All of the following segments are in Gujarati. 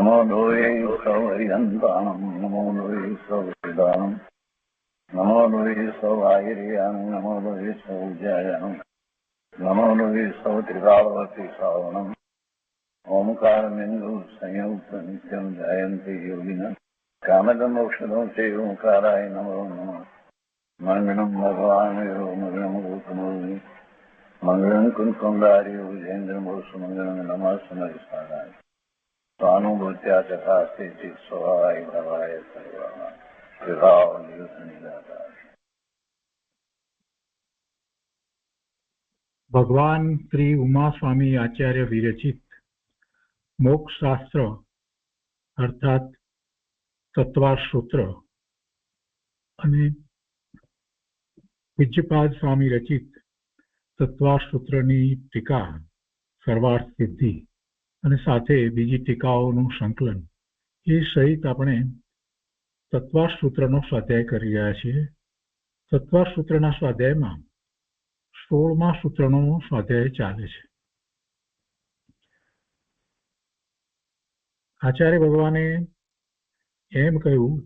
નમો લોહે સૌહરિહંતાણમ નમો લોહે સૌહૃદાનમ નમો લોહે સૌઆયર્યાન નમો લોહે સૌજ્યાયાન નમો લોહે સૌત્રિકાવતી શ્રાવણમ ઓમકારમેન્દુ સંયુક્ત નિત્યમ જયંતિ યોગિના કામદમોક્ષદો તે ઓંકારાય નમો નમઃ મંગલમ ભગવાન મંગલમ ગોતમોહિ મંગલમ કુંકુંદાર્યો વિજેન્દ્રમોષ મંગલમ નમઃ સમરિસારાય સ્વાનુભૂત્યા ચકાસ્તે સ્વાય ભવાય સર્વા વિભાવ નિદાતા. ભગવાન શ્રી ઉમા સ્વામી આચાર્ય વિરચિત મોક્ષ શાસ્ત્ર અર્થાત તત્વાર સૂત્ર અને પૂજ્યપાદ સ્વામી રચિત તત્વાર સૂત્રની ટીકા સર્વાર્થ સિદ્ધિ અને સાથે બીજી ટીકાઓનું સંકલન એ સહિત આપણે તત્વાર સૂત્રનો સ્વાધ્યાય કરી રહ્યા છીએ. તત્વાર સૂત્રના સ્વાધ્યાયમાં 16મા સૂત્રનો સ્વાધ્યાય ચાલે છે. આચાર્ય ભગવાને એમ કહ્યું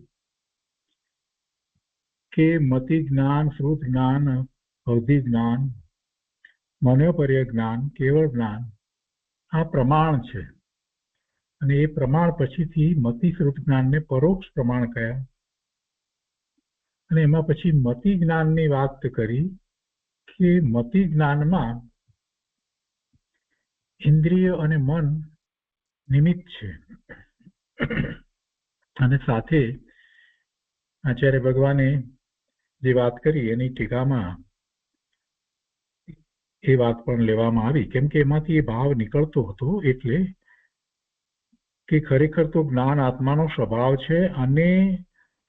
કે મતિ જ્ઞાન, શ્રુત જ્ઞાન, અવધિ જ્ઞાન, મનોપર્ય જ્ઞાન, કેવળ જ્ઞાન આ પ્રમાણ છે. અને એ પ્રમાણ પછીથી મતિ શ્રુત જ્ઞાનને પરોક્ષ પ્રમાણ કહ્યા. અને એમાં પછી મતિ જ્ઞાનની વાત કરી કે મતિ જ્ઞાનમાં ઇન્દ્રિય અને મન નિમિત્ત છે. અને સાથે આચાર્ય ભગવાને જે વાત કરી એની ટીકામાં એ વાત પણ લેવામાં આવી, કેમ કે એમાંથી એ ભાવ નીકળતો હતો. એટલે કે ખરેખર તો જ્ઞાન આત્માનો સ્વભાવ છે અને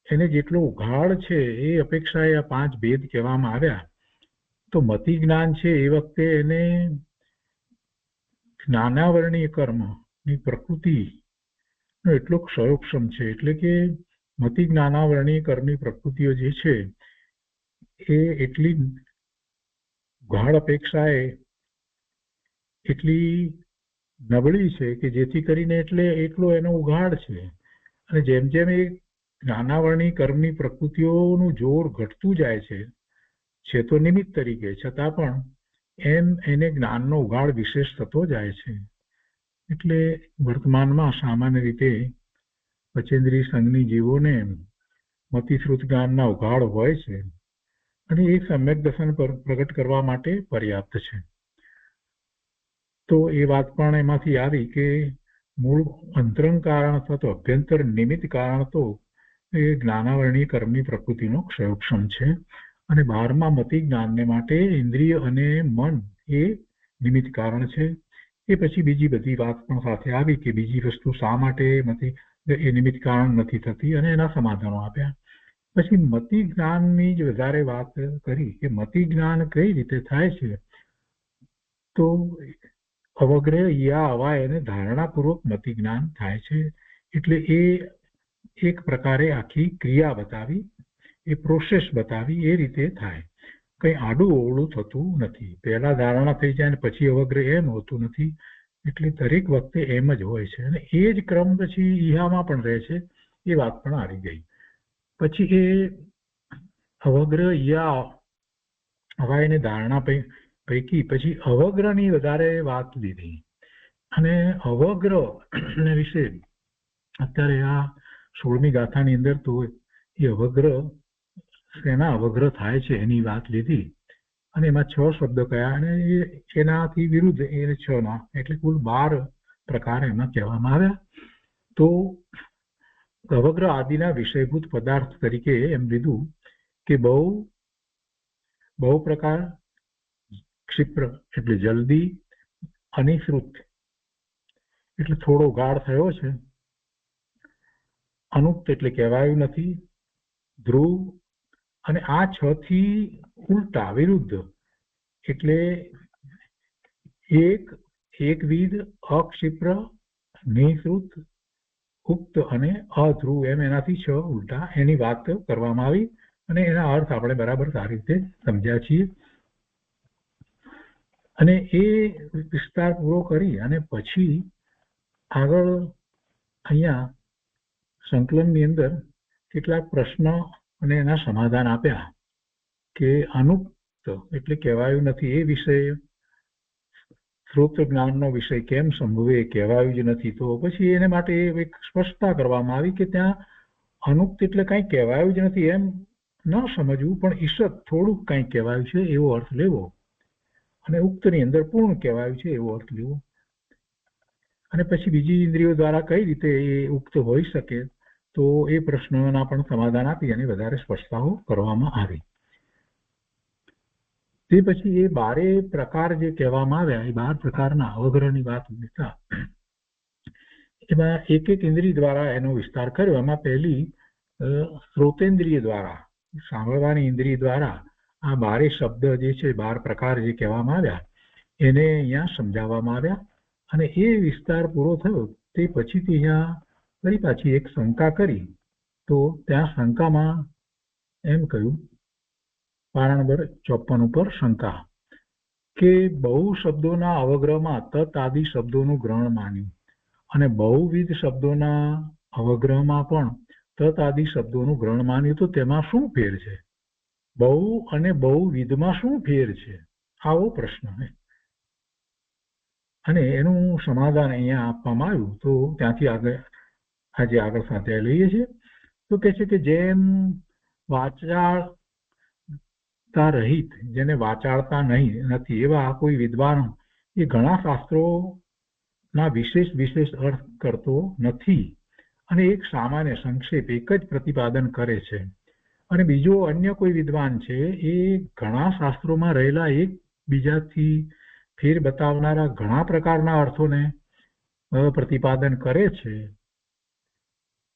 એને જેટલો ઉઘાડ છે એ અપેક્ષાએ આ 5 ભેદ કહેવામાં આવ્યા. તો મતિ જ્ઞાન છે એ વખતે એને જ્ઞાનાવરણીય કર્મની પ્રકૃતિનો એટલો ક્ષયોક્ષમ છે. એટલે કે મતિ જ્ઞાનાવરણીય કર્મની પ્રકૃતિઓ જે છે એ એટલી ગાઢ અપેક્ષાએ એટલી નબળી છે કે જેથી કરીને એટલો એનો ઉઘાડ છે. અને જેમ જેમ એ જ્ઞાનાવરણીય કર્મની પ્રકૃતિઓનું જોર ઘટતું જાય છે તો નિમિત્ત તરીકે, છતાં પણ એમ એને જ્ઞાનનો ઉઘાડ વિશેષ થતો જાય છે. એટલે વર્તમાનમાં સામાન્ય રીતે પચેન્દ્રિય સંઘની જીવોને મતિશ્રુત જ્ઞાનના ઉઘાડ હોય છે અને એ સમ્યક દર્શન પ્રગટ કરવા માટે પર્યાપ્ત છે. તો એ વાત પણ એમાંથી આવી કે મૂળ અંતરંગ કારણ અથવા તો અભ્યંતર નિમિત્ત કારણ તો એ જ્ઞાનાવરણીય કર્મની પ્રકૃતિનો ક્ષયોક્ષમ છે. અને 12મા મતિ જ્ઞાનને માટે ઇન્દ્રિય અને મન એ નિમિત્ત કારણ છે. એ પછી બીજી બધી વાત પણ સાથે આવી કે બીજી વસ્તુ શા માટે એ નિમિત્ત કારણ નથી થતી અને એના સમાધાનો આપ્યા. પછી મતિ જ્ઞાનની જ વધારે વાત કરી કે મતિ જ્ઞાન કઈ રીતે થાય છે. તો અવગ્રહ યા અવાય અને ધારણાપૂર્વક મતિ જ્ઞાન થાય છે. એટલે એ એક પ્રકારે આખી ક્રિયા બતાવી, એ પ્રોસેસ બતાવી, એ રીતે થાય. કંઈ આડું ઓવળું થતું નથી. પહેલા ધારણા થઈ જાય ને પછી અવગ્રહ એમ હોતું નથી. એટલે દરેક વખતે એમ જ હોય છે. અને એ જ ક્રમ પછી ઈહામાં પણ રહે છે. એ વાત પણ આવી ગઈ. પછી એ અવગ્રહ યા અવાય ને ધારણા પૈકી પછી અવગ્રહની વધારે વાત લીધી. અને અવગ્રહ વિશે અત્યારે આ 16મી ગાથાની અંદર તો એ અવગ્રહ શેના અવગ્રહ થાય છે એની વાત લીધી. અને એમાં 6 શબ્દો કયા અને એનાથી વિરુદ્ધ એ 6ના એટલે કુલ 12 પ્રકાર એમાં કહેવામાં આવ્યા. તો અવગ્રહ આદિના વિષયભૂત પદાર્થ તરીકે એમ લીધું કે બહુ પ્રકાર, ક્ષિપ્ર એટલે જલ્દી, અનિશ્રુત એટલે થોડો ગાઢ થયો છે, અનુક્ત એટલે કહેવાયું નથી, ધ્રુવ અને આ 6 થી ઉલટા વિરુદ્ધ એટલે એકવિધ, અક્ષિપ્ર, નિશ્રુત, ઉક્ત અને અધ્રુવ એમ એનાથી 6 ઉલટા એની વાત કરવામાં આવી. અને એના અર્થ આપણે બરાબર સારી રીતે સમજ્યા છીએ. અને એ વિસ્તાર પૂરો કરી અને પછી આગળ અહીંયા સંકલનની અંદર કેટલાક પ્રશ્નો અને એના સમાધાન આપ્યા કે અનુક્ત એટલે કહેવાયું નથી એ વિષય સ્ત્રોત જ્ઞાનનો વિષય કેમ સંભવે કહેવાયું જ નથી. તો પછી એને માટે એક સ્પષ્ટતા કરવામાં આવી કે ત્યાં અનુક્ત એટલે કંઈ કહેવાયું જ નથી એમ ન સમજવું, પણ ઈષત થોડુંક કંઈક કહેવાયું છે એવો અર્થ લેવો, અને ઉક્તની અંદર પૂર્ણ કહેવાયું છે એવો અર્થ લેવો. અને પછી બીજી ઇન્દ્રિયો દ્વારા કઈ રીતે એ ઉક્ત હોઈ શકે તો એ પ્રશ્નોના પણ સમાધાન આપી અને વધારે સ્પષ્ટતાઓ કરવામાં આવી. તે પછી એ 12 પ્રકાર જે કહેવામાં આવ્યા એ 12 પ્રકારના અવગ્રહની વાત મૂકતા એમાં એક એક ઇન્દ્રિય દ્વારા એનો વિસ્તાર કર્યો. એમાં પહેલી શ્રોતેન્દ્રિય દ્વારા, સાંભળવાની ઇન્દ્રિય દ્વારા આ 12 શબ્દ જે છે 12 પ્રકાર જે કહેવામાં આવ્યા એને અહીંયા સમજાવવામાં આવ્યા. અને એ વિસ્તાર પૂરો થયો તે પછીથી અહીંયા ફરી પાછી એક શંકા કરી. તો ત્યાં શંકામાં એમ કહ્યું, પાના નંબર 54 ઉપર શંકા કે બહુ શબ્દોના અવગ્રહમાં તત આદિ શબ્દોનું ગ્રહણ માન્યું, અને બહુવિધ શબ્દોના અવગ્રહમાં પણ તત આદિ શબ્દોનું ગ્રહણ માન્યું. તો તેમાં શું ફેર છે? બહુ અને બહુવિધમાં શું ફેર છે? આવો પ્રશ્ન. અને એનું સમાધાન અહીંયા આપવામાં આવ્યું. તો ત્યાંથી આગળ સાથે લઈએ છીએ. તો કહે છે કે જેમ વાચાળતા રહિત, જેને વાચાળતા નથી એવા કોઈ વિદ્વાનો એ ઘણા શાસ્ત્રોના વિશેષ અર્થ કરતો નથી, અને એક સામાન્ય સંક્ષેપ એક જ પ્રતિપાદન કરે છે. અને બીજો અન્ય કોઈ વિદ્વાન છે એ ઘણા શાસ્ત્રોમાં રહેલા એકબીજાથી ફેર બતાવનારા ઘણા પ્રકારના અર્થોને પ્રતિપાદન કરે છે.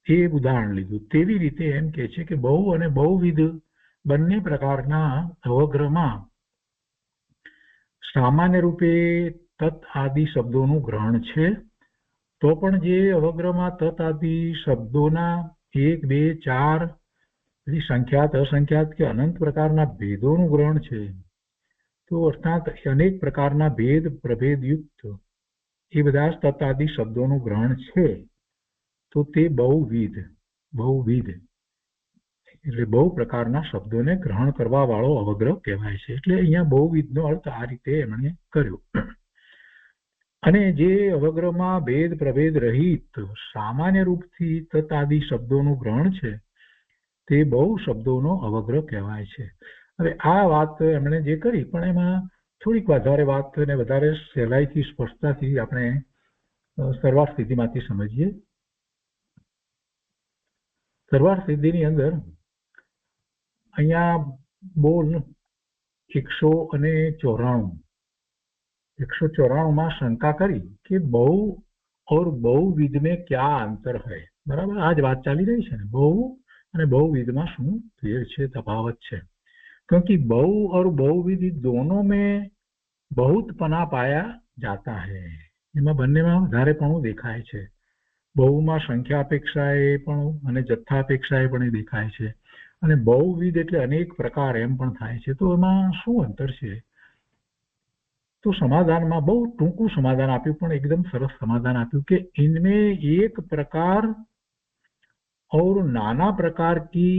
એ ઉદાહરણ લીધું. તેવી રીતે એમ કે છે કે બહુ અને બહુવિધ બંને પ્રકારના અવગ્રહમાં સામાન્ય રૂપે તત આદિ શબ્દોનું ગ્રહણ છે. તો પણ જે અવગ્રહમાં તત આદિ શબ્દોના 1, 2, 4 સંખ્યાત, અસંખ્યાત કે અનંત પ્રકારના ભેદોનું ગ્રહણ છે, તો અર્થાત અનેક પ્રકારના ભેદ પ્રભેદયુક્ત એ બધા તત આદિ શબ્દોનું ગ્રહણ છે. તો તે બહુવિધ એટલે બહુ પ્રકારના શબ્દોને ગ્રહણ કરવા વાળો અવગ્રહ કહેવાય છે. એટલે અહીંયા બહુવિધનો અર્થ આ રીતે એમણે કર્યો. અને જે અવગ્રહમાં ભેદ પ્રભેદ રહિત સામાન્ય રૂપથી તત આદિ શબ્દોનું ગ્રહણ છે તે બહુ શબ્દોનો અવગ્રહ કહેવાય છે. હવે આ વાત એમણે જે કરી, પણ એમાં થોડીક વધારે વાત અને વધારે સહેલાઈથી સ્પષ્ટતાથી આપણે સરવાળ સ્થિતિમાંથી સમજીએ. સરવાળ સ્થિતિની અંદર અહીંયા બોલ 194 શંકા કરી કે બહુ और बहुविध में क्या अंतर है. બરાબર, આ જ વાત ચાલી રહી છે ને, બહુ અને બહુવિધમાં શું ફેર છે, તફાવત છે. क्योंकि बहु और बहुविध दोनों में बहुत पना पाया जाता है. એમાં બંનેમાં વધારેપણું દેખાય છે. બહુમાં સંખ્યા અપેક્ષાએ પણ અને જથ્થા અપેક્ષાએ પણ એ દેખાય છે, અને બહુવિધ એટલે અનેક પ્રકાર એમ પણ થાય છે. તો એમાં શું અંતર છે? તો સમાધાનમાં બહુ ટૂંકું સમાધાન આપ્યું, પણ એકદમ સરસ સમાધાન આપ્યું કે इनमें एक प्रकार और नाना प्रकार की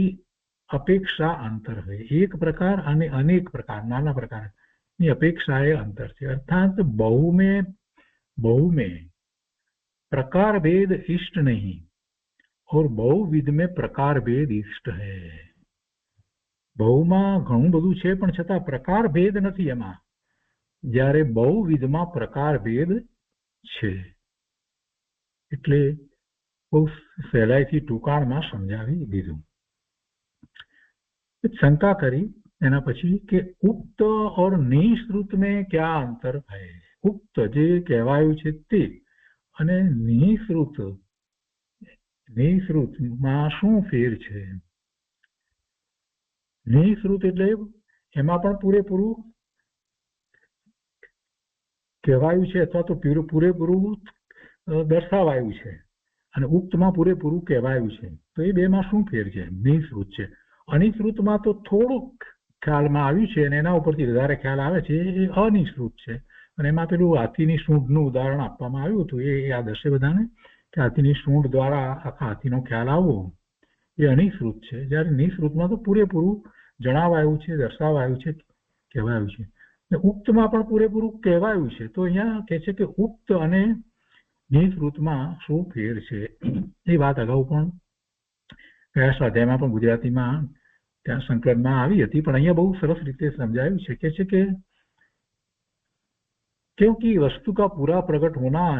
अपेक्षा अंतर है. एक प्रकार અને अनेक प्रकार, नाना प्रकार ની अपेक्षा એ अंतर છે. अर्थात बहु में प्रकार भेद इष्ट नहीं और बहुविध में प्रकार भेद इष्ट है. બહુમાં ઘણું બધું છે પણ છતાં પ્રકાર ભેદ નથી એમાં, જ્યારે બહુવિધમાં પ્રકાર ભેદ છે. એટલે બહુ સહેલાઈથી ટૂંકાણમાં સમજાવી દીધું. શંકા કરી એના પછી કે ઉક્ત और નિશ્રુત में क्या अंतर है. ઉક્ત જે કહેવાયું છે તે અને નિશ્રુતમાં શું ફેર છે. નિશ્રુત એટલે એમાં પણ પૂરેપૂરું કહેવાયું છે અથવા તો પૂરેપૂરું દર્શાવાયું છે, અને ઉક્તમાં પૂરેપૂરું કહેવાયું છે. તો એ બેમાં શું ફેર છે? નિશ્રુત છે. અનિશ્રુતમાં તો થોડુંક ખ્યાલમાં આવ્યું છે અને એના ઉપરથી વધારે ખ્યાલ આવે છે, એ અનિશ્રુત છે. અને એમાં પેલું હાથીની સૂંઢનું ઉદાહરણ આપવામાં આવ્યું હતું, એ યાદ હશે બધાને કે હાથીની સૂંઢ દ્વારા આખા હાથીનો ખ્યાલ આવવો એ અનિશ્રુત છે. જ્યારે નિશ્રુતમાં તો પૂરેપૂરું જણાવાયું છે, દર્શાવાયું છે, કહેવાયું છે. ઉક્તમાં પણ પૂરેપૂરું કહેવાયું છે. તો અહીંયા કહે છે કે ઉક્ત અને નિશ્રુતમાં શું ફેર છે. એ વાત અગાઉ પણ ગયા સ્વાધ્યાયમાં પણ ગુજરાતીમાં ત્યાં સંકલનમાં આવી હતી, પણ અહીંયા બહુ સરસ રીતે સમજાયું છે. કે છે કે ક્યોંકि વસ્તુ કા પૂરા પ્રગટ હોના,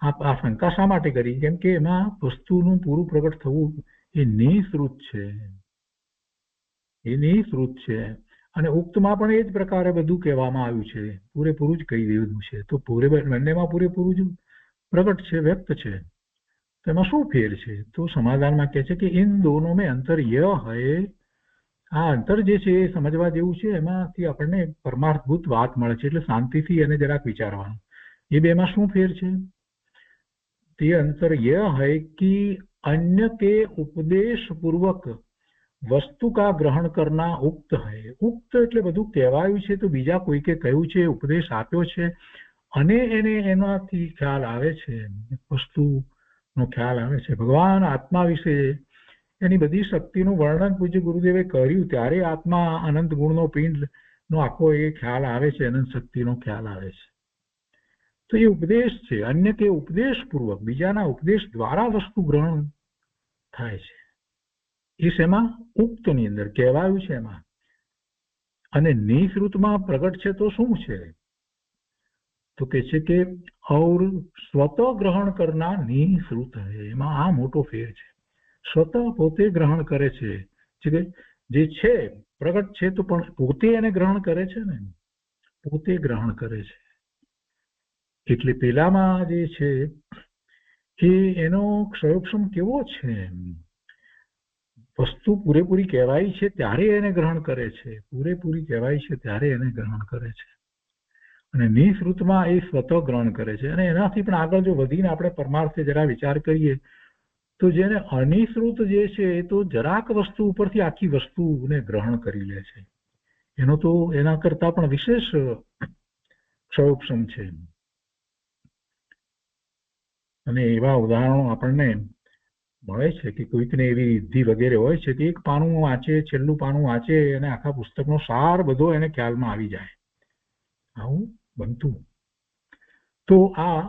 આ શંકા શા માટે કરી? કેમ કે એમાં વસ્તુનું પૂરું પ્રગટ થવું એ નિશ્રુત છે, એ નિશ્રુત છે. અને ઉક્તમાં પણ એ જ પ્રકારે બધું કહેવામાં આવ્યું છે, પૂરેપૂરું જ કહી દીધું છે. તો બંનેમાં પૂરેપૂરું જ પ્રગટ છે, વ્યક્ત છે. તો એમાં શું ફેર છે? તો સમાધાનમાં કહે છે કે ઇન દોનો મેં અંતર યહ હૈ. આ અંતર જે છે એ સમજવા જેવું છે. એમાંથી આપણને પરમાર્થભૂત વાત મળે છે. એટલે શાંતિથી એને જરાક વિચારવાનું. એ બેમાં શું ફેર છે? તે અંતર યહ હૈ કે अन्य के उपदेश पूर्वक वस्तु का ग्रहण करना उक्त है. उक्त એટલે બધું કહેવાયું છે, તો બીજા કોઈકે કહ્યું છે, ઉપદેશ આપ્યો છે, અને એને એનાથી ખ્યાલ આવે છે, વસ્તુનો ખ્યાલ આવે છે. ભગવાન આત્મા વિશે એની બધી શક્તિનું વર્ણન પૂજ્ય ગુરુદેવે કર્યું ત્યારે આત્મા અનંત ગુણનો પિંડનો આખો એ ખ્યાલ આવે છે, અનંત શક્તિનો ખ્યાલ આવે છે. તો એ ઉપદેશ છે. અન્ય કે ઉપદેશ પૂર્વક, બીજાના ઉપદેશ દ્વારા વસ્તુ ગ્રહણ થાય છે. એ શેમાં? ઉક્તની અંદર કહેવાયું છે એમાં. અને નિશ્રુતમાં પ્રગટ છે તો શું છે? તો કે છે કે ઔર સ્વત ગ્રહણ કરનાર નિશ્રુત હૈ. એમાં આ મોટો ફેર છે. સ્વત પોતે ગ્રહણ કરે છે, જે છે પ્રગટ છે તો પણ પોતે એને ગ્રહણ કરે છે ને, પોતે ગ્રહણ કરે છે. એટલે પેલામાં જે છે એ એનો ક્ષયોક્ષમ કેવો છે? વસ્તુ પૂરેપૂરી કહેવાય છે ત્યારે એને ગ્રહણ કરે છે, પૂરેપૂરી કહેવાય છે ત્યારે એને ગ્રહણ કરે છે. અને નિશ્રુતમાં એ સ્વતઃ ગ્રહણ કરે છે. અને એનાથી પણ આગળ જો વધીને આપણે પરમાર્થે જરા વિચાર કરીએ તો જેને અનિશ્રુત જે છે એ તો જરાક વસ્તુ ઉપરથી આખી વસ્તુને ગ્રહણ કરી લે છે. એનો તો એના કરતા પણ વિશેષ ક્ષયોક્ષમ છે. અને એવા ઉદાહરણો આપણને મળે છે કે કોઈકને એવી સિદ્ધિ વગેરે હોય છે કે એક પાનું વાંચે, છેલ્લું પાનું વાંચે અને આખા પુસ્તકનો સાર બધો એને ખ્યાલમાં આવી જાય. આવું બનતું. તો આ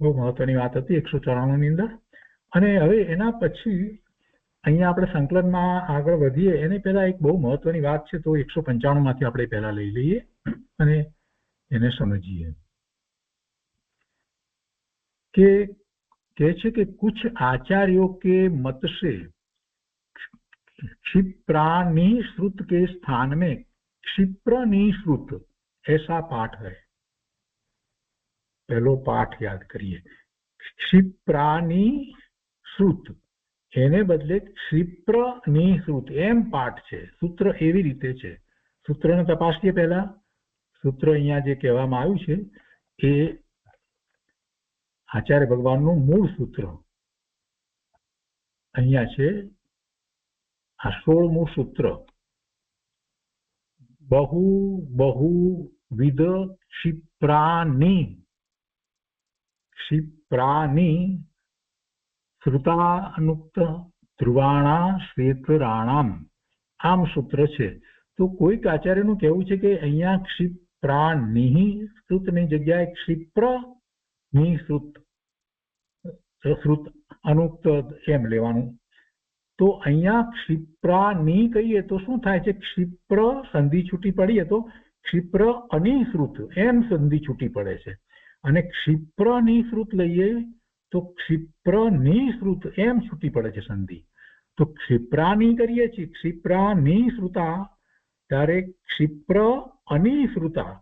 બહુ મહત્વની વાત હતી 194 ની અંદર. અને હવે એના પછી અહીંયા આપણે સંકલનમાં આગળ વધીએ એને પહેલા એક બહુ મહત્વની વાત છે, તો 195 માંથી આપણે પહેલા લઈ લઈએ અને એને સમજીએ. કે કહે છે કે कुछ आचार्यों के मत से क्षिप्रानिश्रुत के स्थान में क्षिप्रनिश्रुत ऐसा पाठ है. पहलो पाठ याद करिए. क्षिप्रानिश्रुत એને બદલે ક્ષિપ્રનિશ્રુત એમ પાઠ છે. સૂત્ર એવી રીતે છે. સૂત્રને તપાસીએ પહેલા. સૂત્ર અહીંયા જે કહેવામાં આવ્યું છે એ આચાર્ય ભગવાનનું મૂળ સૂત્ર અહીંયા છે. આ 16મું સૂત્ર. બહુવિધ ક્ષિપ્રાની શ્રુતાનુક્ત ધ્રુવાણા શ્વેતરાણામ આમ સૂત્ર છે. તો કોઈક આચાર્યનું કહેવું છે કે અહીંયા ક્ષિપ્રાનિ શ્રુતની જગ્યાએ ક્ષિપ્ર નિશ્રુત શ્રુત અનુક્ત એમ લેવાનું. તો અહીંયા ક્ષિપ્રાની કહીએ તો શું થાય છે? ક્ષિપ્ર સંધિ છૂટી પડીએ તો ક્ષિપ્ર અનિશ્રુત એમ સંધિ છૂટી પડે છે. અને ક્ષિપ્ર નિશ્રુત લઈએ તો ક્ષિપ્ર નિશ્રુત એમ છૂટી પડે છે સંધિ. તો ક્ષિપ્રાની કરીએ છીએ, ક્ષિપ્રા નિશ્રુતા, ત્યારે ક્ષિપ્ર અનિશ્રુતા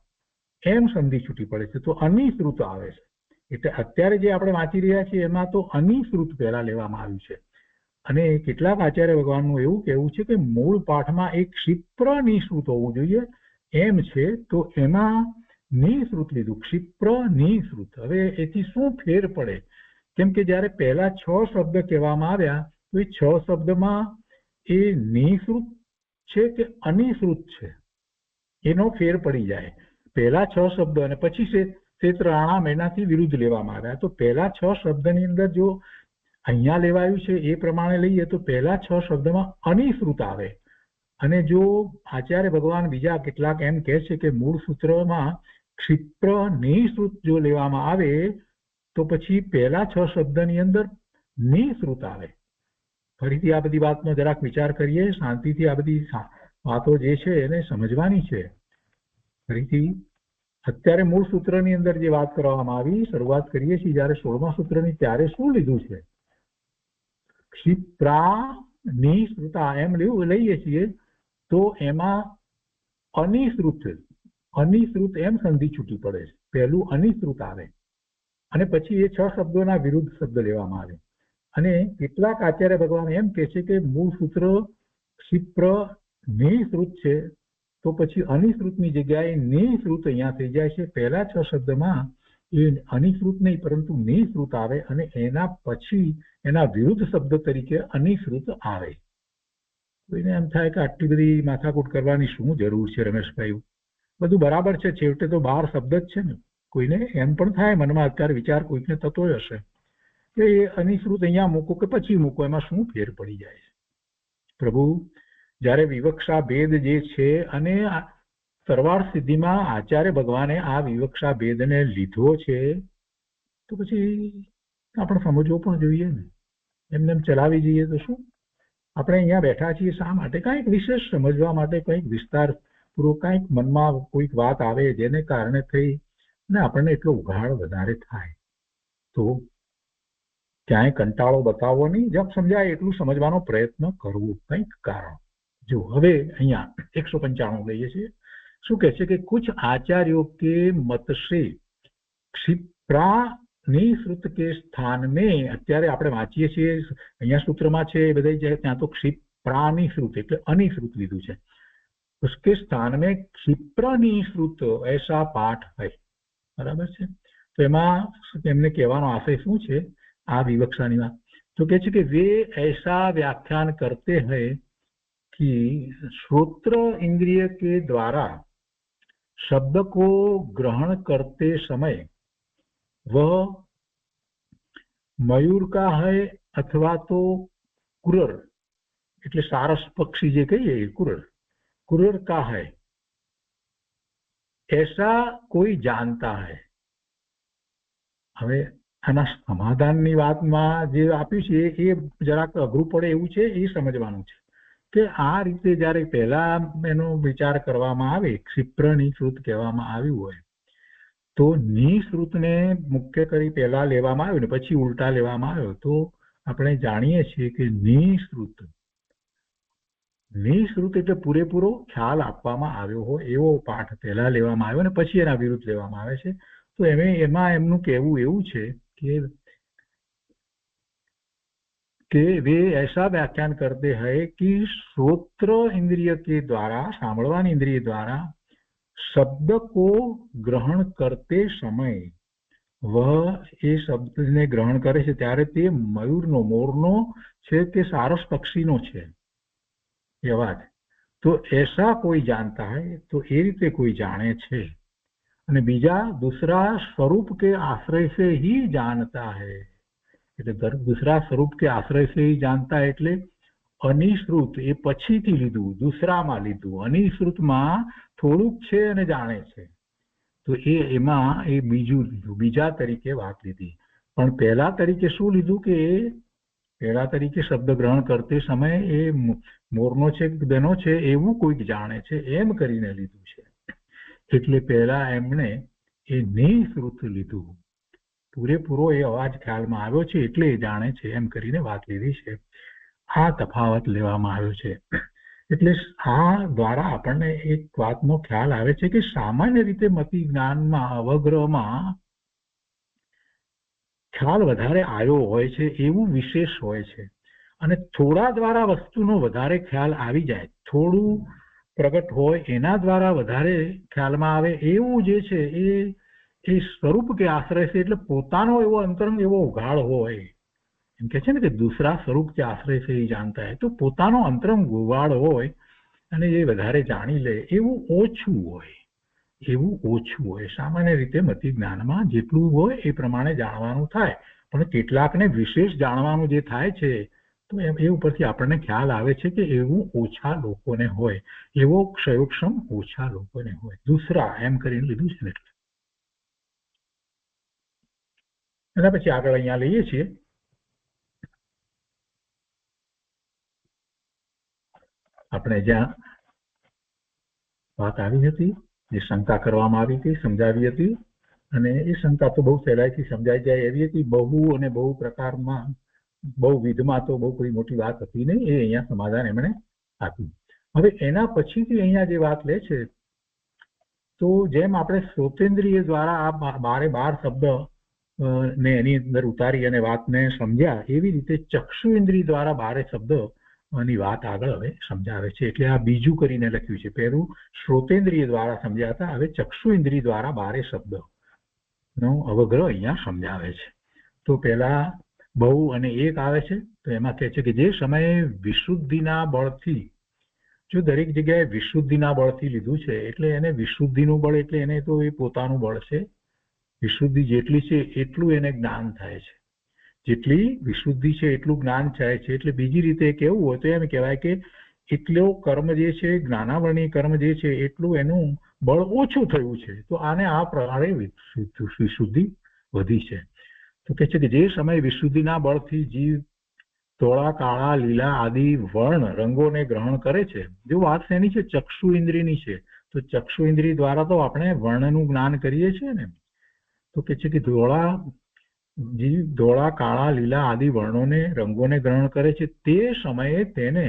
એમ સંધિ છૂટી પડે છે. તો અનિશ્રુત આવે છે. એટલે અત્યારે જે આપણે વાંચી રહ્યા છીએ એમાં તો અનિશ્રુત પહેલા લેવામાં આવ્યું છે. અને કેટલાક આચાર્ય ભગવાનનું એવું કહેવું છે કે મૂળ પાઠમાં એક ક્ષિપ્ર નિશ્રુત હોવું જોઈએ એમ છે, તો એમાં નિશ્રુત લીધું, ક્ષિપ્ર નિશ્રુત. હવે એથી શું ફેર પડે? કેમ કે જયારે પહેલા 6 શબ્દ કહેવામાં આવ્યા તો એ 6 શબ્દમાં એ નિશ્રુત છે કે અનિશ્રુત છે એનો ફેર પડી જાય. પહેલા 6 શબ્દ અને પછી છે ક્ષેત્રાણામ એનાથી વિરુદ્ધ લેવામાં આવ્યા. તો પહેલા 6 શબ્દની અંદર જો અહીંયા લેવાયું છે એ પ્રમાણે લઈએ તો પહેલા 6 શબ્દમાં અનિશ્રુત આવે. અને જો આચાર્ય ભગવાન બીજા કેટલાક એમ કહે છે કે મૂળ સૂત્રમાં ક્ષિપ્ર નિશ્રુત જો લેવામાં આવે તો પછી પહેલા 6 શબ્દની અંદર નિશ્રુત આવે. ફરીથી આ બધી વાતનો જરાક વિચાર કરીએ, શાંતિથી આ બધી વાતો જે છે એને સમજવાની છે. ફરીથી અત્યારે મૂળ સૂત્રની અંદર જે વાત કરવામાં આવી, શરૂઆત કરીએ છીએ જ્યારે 16મા સૂત્રની, ત્યારે શું લીધું છે? ક્ષિપ્રા નિશ્રુતા એમ લઈએ છીએ તો એમાં અનિશ્રુત એમ સંધિ છૂટી પડે છે. પહેલું અનિશ્રુત આવે અને પછી એ 6 શબ્દોના વિરુદ્ધ શબ્દ લેવામાં આવે. અને કેટલાક આચાર્ય ભગવાન એમ કહે છે કે મૂળ સૂત્ર ક્ષિપ્ર નિશ્રુત છે તો પછી અનિશ્રુતની જગ્યાએ નિશ્રુત અહીંયા થઈ જાય છે. પહેલા 6 શબ્દમાં એ અનિશ્રુત નહીં પરંતુ નિશ્રુત આવે અને એના પછી એના વિરુદ્ધ શબ્દ તરીકે અનિશ્રુત આવે. કોઈને એમ થાય કે આટલી બધી માથાકૂટ કરવાની શું જરૂર છે રમેશભાઈ? બધું બરાબર છે, છેવટે તો 12 શબ્દ જ છે ને. કોઈને એમ પણ થાય મનમાં અત્યારે વિચાર કોઈકને થતો હશે કે એ અનિશ્રુત અહીંયા મૂકો કે પછી મૂકો, એમાં શું ફેર પડી જાય છે? પ્રભુ જ્યારે વિવક્ષા ભેદ જે છે અને સરવાળ સિદ્ધિમાં આચાર્ય ભગવાને આ વિવક્ષા ભેદને લીધો છે તો પછી આપણે સમજવો પણ જોઈએ ને. એમને એમ ચલાવી જઈએ તો શું? આપણે અહીંયા બેઠા છીએ શા માટે? કંઈક વિશેષ સમજવા માટે, કંઈક વિસ્તાર પૂર્વક કંઈક મનમાં કોઈક વાત આવે જેને કારણે થઈ ને આપણને એટલો ઉઘાડ વધારે થાય તો ક્યાંય કંટાળો બતાવવો નહીં. જબ સમજાય એટલું સમજવાનો પ્રયત્ન કરવો. કંઈક કારણ જો હવે અહીંયા 195 લઈએ છીએ. શું કહે છે કે કુછ આચાર્યો કે મત સે ક્ષિપ્રા નિશ્રુત કે સ્થાન में, અત્યારે આપણે વાંચીએ છીએ અહીંયા સૂત્રમાં છે એ બધા જાય ત્યાં તો ક્ષિપ્રા નિશ્રુત એટલે અનિશ્રુત લીધું છે. उसके स्थान में क्षिप्र निश्रुत ऐसा पाठ है. બરાબર છે? તો એમાં એમને કહેવાનો આશય શું છે આ વિવક્ષાની વાત? તો કહે છે કે वे ऐसा व्याख्यान करते हैं कि श्रोत्र इंद्रिय के द्वारा शब्द को ग्रहण करते समय वह मयूर का है अथवा तो कुरर એટલે સારસ પક્ષી જે કહીએ कुरर का है ऐसा कोई जानता है. હવે આના સમાધાનની વાતમાં જે આપ્યું છે એ જરાક અઘરું પડે એવું છે, એ સમજવાનું છે કે આ રીતે જ્યારે પહેલા એનો વિચાર કરવામાં આવે, ક્ષિપ્ર નિશ્રુત કહેવામાં આવ્યું હોય તો નિશ્રુતને મુખ્ય કરી પહેલા લેવામાં આવ્યું ને પછી ઉલટા લેવામાં આવ્યો તો આપણે જાણીએ છીએ કે નિશ્રુત એટલે પૂરેપૂરો ખ્યાલ આપવામાં આવ્યો હોય એવો પાઠ પહેલા લેવામાં આવ્યો ને પછી એના વિરુદ્ધ લેવામાં આવે છે. તો એમાં એમનું કહેવું એવું છે કે वे ऐसा व्याख्यान करते हैं कि श्रोत्र इंद्रिय के द्वारा, सांभळवानी इंद्रिय द्वारा शब्द को ग्रहण करते समय वह એ શબ્દને ગ્રહણ કરે છે ત્યારે તે મયુરનો, મોરનો છે કે સારસ પક્ષીનો છે એ અવાજ. તો ऐसा कोई जानता है, तो એ રીતે કોઈ જાણે છે. અને બીજા दूसरा स्वरूप के आश्रय से ही जानता है એટલે दूसरा स्वरूप के आश्रय से ही जानता है એટલે અનિશ્રુત એ પછીથી લીધું, દૂસરામાં લીધું. અનિશ્રુતમાં થોડુંક છે અને જાણે છે તો એમાં એ બીજું લીધું, બીજા તરીકે વાત લીધી. પણ પહેલા તરીકે શું લીધું કે પહેલા તરીકે શબ્દ ગ્રહણ કરતે સમય એ મોરનો છે બેનો છે એવું કોઈક જાણે છે એમ કરીને લીધું છે. એટલે પહેલા એમણે એ નિશ્રુત લીધું, પૂરેપૂરો એ અવાજ ખ્યાલમાં આવ્યો છે એટલે એ જાણે છે એમ કરીને વાત લીધી છે. આ તફાવત લેવામાં આવ્યો છે. એટલે આ દ્વારા આપણને એક વાતનો ખ્યાલ આવે છે કે સામાન્ય રીતે મતિ જ્ઞાનમાં, અવગ્રહમાં ખ્યાલ વધારે આવ્યો હોય છે એવું વિશેષ હોય છે અને થોડા દ્વારા વસ્તુનો વધારે ખ્યાલ આવી જાય, થોડું પ્રગટ હોય એના દ્વારા વધારે ખ્યાલમાં આવે એવું જે છે એ સ્વરૂપ કે આશ્રય છે. એટલે પોતાનો એવો અંતરંગ એવો ઉઘાડ હોય, એમ કે છે ને કે दूसरा स्वरूप के आश्रय से ही जानता है, તો પોતાનો અંતરંગ ઉઘાડ હોય અને એ વધારે જાણી લે એવું ઓછું હોય. એવું ઓછું હોય. સામાન્ય રીતે મતિ જ્ઞાનમાં જેટલું હોય એ પ્રમાણે જાણવાનું થાય, પણ કેટલાકને વિશેષ જાણવાનું જે થાય છે તો એ ઉપરથી આપણને ખ્યાલ આવે છે કે એવું ઓછા લોકોને હોય, એવો ક્ષયોક્ષમ ઓછા લોકોને હોય. દૂસરા એમ કરીને લીધું છે ને એટલે. એના પછી આગળ અહીંયા લઈએ છીએ આપણે જ્યાં વાત આવી હતી, જે શંકા કરવામાં આવી હતી, સમજાવી હતી, અને એ શંકા તો બહુ સહેલાઈથી સમજાઈ જાય એવી હતી. બહુ અને બહુ પ્રકારમાં, બહુ વિધમાં તો બહુ કોઈ મોટી વાત હતી નહીં. એ અહીંયા સમાધાન એમણે આપ્યું. હવે એના પછીથી અહીંયા જે વાત લે છે, તો જેમ આપણે શ્રોતેન્દ્રિય દ્વારા આ 12 શબ્દ ને એની અંદર ઉતારી અને વાતને સમજ્યા, એવી રીતે ચક્ષુ ઇન્દ્રિય દ્વારા 12 શબ્દ ની વાત આગળ હવે સમજાવે છે. એટલે આ બીજું કરીને લખ્યું છે. પહેલું શ્રોતેન્દ્રિય દ્વારા સમજ્યા હતા, હવે ચક્ષુ ઇન્દ્રિય દ્વારા 12 શબ્દ નો અવગ્રહ અહીંયા સમજાવે છે. તો પહેલા બહુ અને એક આવે છે. તો એમાં કહે છે કે જે સમયે વિશુદ્ધિના બળથી, જો દરેક જગ્યાએ વિશુદ્ધિના બળથી લીધું છે એટલે એને વિશુદ્ધિનું બળ એટલે એને તો એ પોતાનું બળ છે. વિશુદ્ધિ જેટલી છે એટલું એને જ્ઞાન થાય છે, જેટલી વિશુદ્ધિ છે એટલું જ્ઞાન થાય છે. એટલે બીજી રીતે કેવું હોય તો એમ કહેવાય કે એટલો કર્મ જે છે, જ્ઞાનાવરણી કર્મ જે છે, એટલું એનું બળ ઓછું થયું છે. તો આને આ પ્રકારે વિશુદ્ધિ વધી છે. તો કહે છે કે જે સમયે વિશુદ્ધિના બળથી જીવ ધોળા, કાળા, લીલા આદિ વર્ણ રંગોને ગ્રહણ કરે છે. જો વાત શેની છે? ચક્ષુ ઇન્દ્રિયની છે. તો ચક્ષુ ઇન્દ્રિય દ્વારા તો આપણે વર્ણનું જ્ઞાન કરીએ છીએ ને. તો કે છે કે ધોળા, કાળા, લીલા આદિ વર્ણોને, રંગોને ગ્રહણ કરે છે, તે સમયે તેને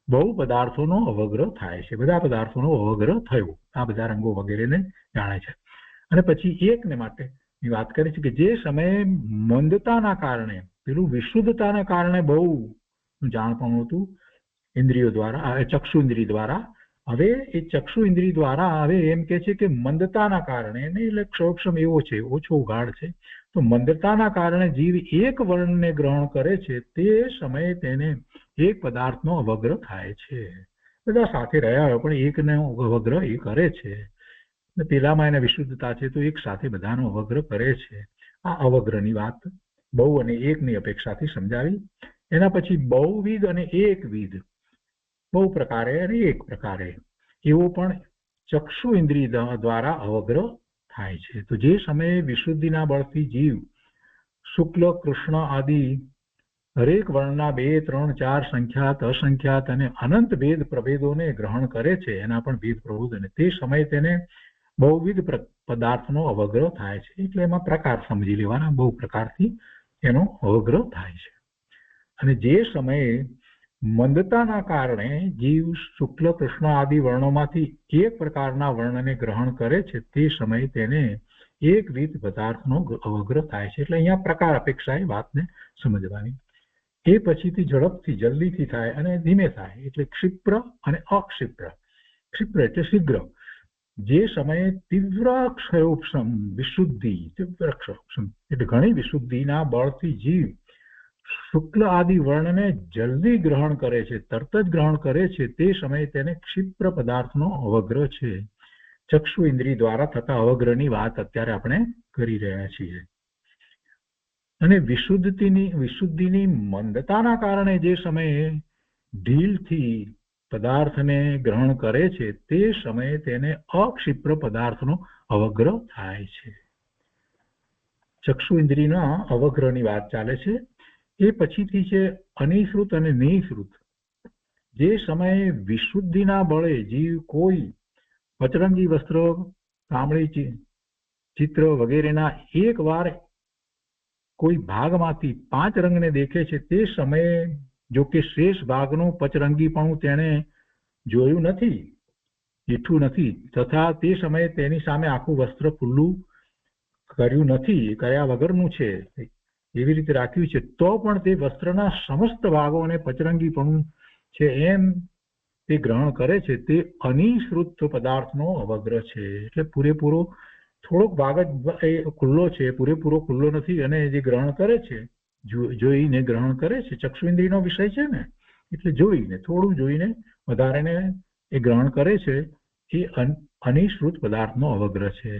બહુ પદાર્થોનો અવગ્રહ થાય છે. બધા પદાર્થોનો અવગ્રહ થયો, આ બધા રંગો વગેરેને જાણે છે. અને પછી એકને માટે વાત કરે છે કે જે સમયે મંદતાના કારણે, પેલું વિશુદ્ધતાના કારણે બહુ જાણપણું હતું ઇન્દ્રિયો દ્વારા, ચક્ષુ ઇન્દ્રિય દ્વારા. હવે એ ચક્ષુ ઇન્દ્રિય દ્વારા હવે એમ કે છે કે મંદતાના કારણે, એટલે ક્ષોક્ષમ એવો છે, ઓછો ગાઢ છે. તો મંદતાના કારણે જીવ એક વર્ણને ગ્રહણ કરે છે, તે સમયે તેને એક પદાર્થનો અવગ્રહ થાય છે. બધા સાથે રહ્યા હોય પણ એકનો અવગ્રહ એ કરે છે. પેલામાં એને વિશુદ્ધતા છે તો એક સાથે બધાનો અવગ્રહ કરે છે. આ અવગ્રહની વાત બહુ અને એકની અપેક્ષાથી સમજાવી. એના પછી બહુવિધ અને એકવિધ, બહુ પ્રકારે અને એક પ્રકારે, એવો પણ ચક્ષુ ઇન્દ્રિય દ્વારા અવગ્રહ થાય છે. તો જે સમયે વિશુદ્ધિના બળથી જીવ શુક્લ, કૃષ્ણ આદિ હરેક વર્ણના 2, 3, 4 સંખ્યાત, અસંખ્યાત અને અનંત ભેદ પ્રભેદોને ગ્રહણ કરે છે, એના પણ ભેદ પ્રભેદ, અને તે સમયે તેને બહુવિધ પદાર્થનો અવગ્રહ થાય છે. એટલે એમાં પ્રકાર સમજી લેવાના, બહુ પ્રકારથી એનો અવગ્રહ થાય છે. અને જે સમયે મંદતાના કારણે જીવ શુક્લ, કૃષ્ણ આદિ વર્ણોમાંથી એક પ્રકારના વર્ણને ગ્રહણ કરે છે, તે સમયે તેને એકવિધ પદાર્થનો અવગ્રહ થાય છે. એટલે અહીંયા પ્રકાર અપેક્ષાએ વાતને સમજવાની. એ પછીથી ઝડપથી, જલ્દીથી થાય અને ધીમે થાય, એટલે ક્ષિપ્ર અને અક્ષિપ્ર. ક્ષિપ્ર એટલે શીઘ્ર. જે સમયે તીવ્ર ક્ષયોક્ષમ વિશુદ્ધિ, તીવ્ર ક્ષયોક્ષમ એટલે ઘણી વિશુદ્ધિના બળથી જીવ શુક્લ આદિ વર્ણને જલ્દી ગ્રહણ કરે છે, તરત જ ગ્રહણ કરે છે, તે સમયે તેને ક્ષિપ્ર પદાર્થનો અવગ્રહ છે. ચક્ષુ ઇન્દ્રિય દ્વારા થતા અવગ્રહની વાત અત્યારે આપણે કરી રહ્યા છીએ. અને વિશુદ્ધિની મંદતાના કારણે જે સમયે ઢીલથી પદાર્થને ગ્રહણ કરે છે, તે સમયે તેને અક્ષિપ્ર પદાર્થનો અવગ્રહ થાય છે. ચક્ષુ ઇન્દ્રિયના અવગ્રહની વાત ચાલે છે. એ પછીથી છે અનિશ્રુત અને નિશ્રુત. જે સમયે વિશુદ્ધિના બળે જીવ કોઈ પચરંગી વસ્ત્ર, કામળી ચિત્ર વગેરેના એક વાર કોઈ ભાગમાંથી 5 રંગને દેખે છે, તે સમયે જો કે શેષ ભાગનું પચરંગીપણું તેણે જોયું નથી, દીઠું નથી, તથા તે સમયે તેની સામે આખું વસ્ત્ર ખુલ્લું કર્યું નથી, કર્યા વગરનું છે, એવી રીતે રાખ્યું છે, તો પણ તે વસ્ત્રના સમસ્ત ભાગોને પચરંગીપણું છે એમ તે ગ્રહણ કરે છે, તે અનિશ્રુત પદાર્થનો અવગ્રહ છે. એટલે પૂરેપૂરો થોડોક ભાગ જ ખુલ્લો છે, પૂરેપૂરો ખુલ્લો નથી. અને જે ગ્રહણ કરે છે, જોઈને ગ્રહણ કરે છે, ચક્ષુ ઇન્દ્રિયનો વિષય છે ને, એટલે જોઈને, થોડું જોઈને વધારેને એ ગ્રહણ કરે છે, એ અનિશ્રુત પદાર્થનો અવગ્રહ છે.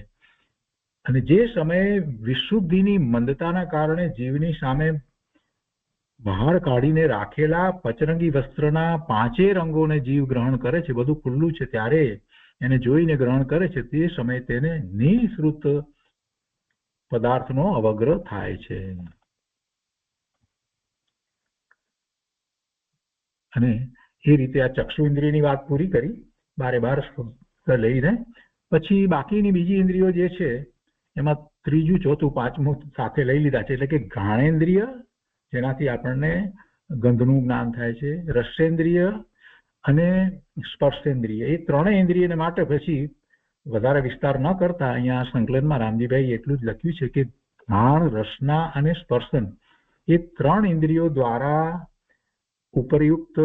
અને જે સમયે વિશુદ્ધિની મંદતાના કારણે જીવની સામે બહાર કાઢીને રાખેલા પચરંગી વસ્ત્રના 5 રંગોને જીવ ગ્રહણ કરે છે, બધું ખુલ્લું છે, ત્યારે એને જોઈને ગ્રહણ કરે છે, તે સમયે તેને નિશ્રુત પદાર્થનો અવગ્રહ થાય છે. અને એ રીતે આ ચક્ષુ ઇન્દ્રિયની વાત પૂરી કરી, 12 લઈને પછી બાકીની બીજી ઇન્દ્રિયો જે છે એમાં ત્રીજું, ચોથું, પાંચમું સાથે લઈ લીધા છે. એટલે કે ઘ્રાણેન્દ્રિય, જેનાથી આપણને ગંધનું જ્ઞાન થાય છે, રસેન્દ્રિય અને સ્પર્શેન્દ્રિય, એ ત્રણેય ઇન્દ્રિયને માટે પછી વધારે વિસ્તાર ન કરતા અહીંયા સંકલનમાં રામજીભાઈ એટલું જ લખ્યું છે કે ઘ્રાણ, રસના અને સ્પર્શન એ 3 ઇન્દ્રિયો દ્વારા ઉપરયુક્ત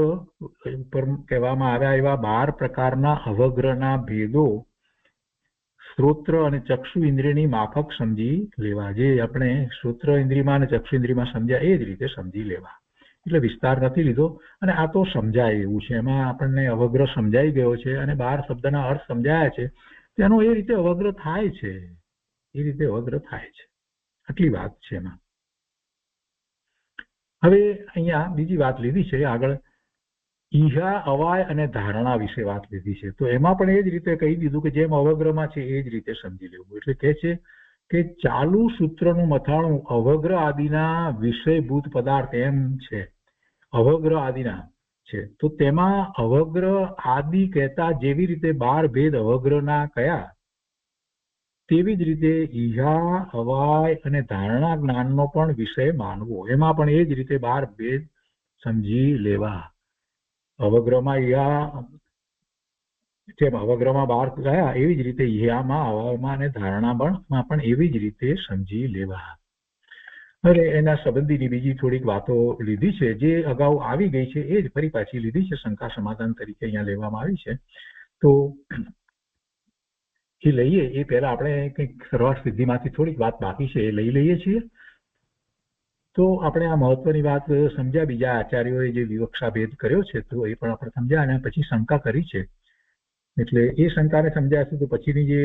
ઉપર કહેવામાં આવ્યા એવા 12 પ્રકારના અવગ્રહના ભેદો શ્રોત્ર અને ચક્ષુ ઇન્દ્રિયની માફક સમજી લેવા. જે આપણે શ્રોત્ર ઇન્દ્રિયમાં અને ચક્ષુ ઇન્દ્રિયમાં સમજ્યા એ જ રીતે સમજી લેવા. એટલે વિસ્તાર નથી લીધો. અને આ તો સમજાય એવું છે, એમાં આપણને અવગ્રહ સમજાઈ ગયો છે અને 12 શબ્દના અર્થ સમજાયા છે, તેનો એ રીતે અવગ્રહ થાય છે, એ રીતે અવગ્રહ થાય છે. આટલી વાત છે એમાં. હવે અહીંયા બીજી વાત લીધી છે આગળ, ઈહા, અવાય અને ધારણા વિશે વાત લીધી છે. તો એમાં પણ એ જ રીતે કહી દીધું કે જેમ અવગ્રહમાં છે એ જ રીતે સમજી લેવું. એટલે કહે છે કે ચાલુ સૂત્રનું મથાણું અવગ્રહ આદિના વિષયભૂત પદાર્થ એમ છે, અવગ્રહ આદિના છે. તો તેમાં અવગ્રહ આદિ કહેતા જેવી રીતે 12 ભેદ અવગ્રહના કયા, તેવી જ રીતે ઈહા, અવાય અને ધારણા જ્ઞાનનો પણ વિષય માનવો. એમાં પણ એ જ રીતે 12 ભેદ સમજી લેવા. અવગ્રહમાં ઈહા, જેમ અવગ્રહમાં 12 ગયા એવી જ રીતે ઈહામાં, અવાયમાં અને ધારણામાં પણ એવી જ રીતે સમજી લેવા. હવે એના સંબંધીની બીજી થોડીક વાતો લીધી છે, જે અગાઉ આવી ગઈ છે એ જ ફરી પાછી લીધી છે, શંકા સમાધાન તરીકે અહીંયા લેવામાં આવી છે. તો એ લઈએ એ પહેલા આપણે કંઈક સર્વાર્થ સિદ્ધિમાંથી થોડીક વાત બાકી છે એ લઈ લઈએ છીએ. તો આપણે આ મહત્વની વાત સમજ્યા. બીજા આચાર્યોએ જે વિવક્ષા ભેદ કર્યો છે તો એ પણ આપણે સમજ્યા, અને પછી શંકા કરી છે. એટલે એ શંકાને સમજાશે તો પછીની જે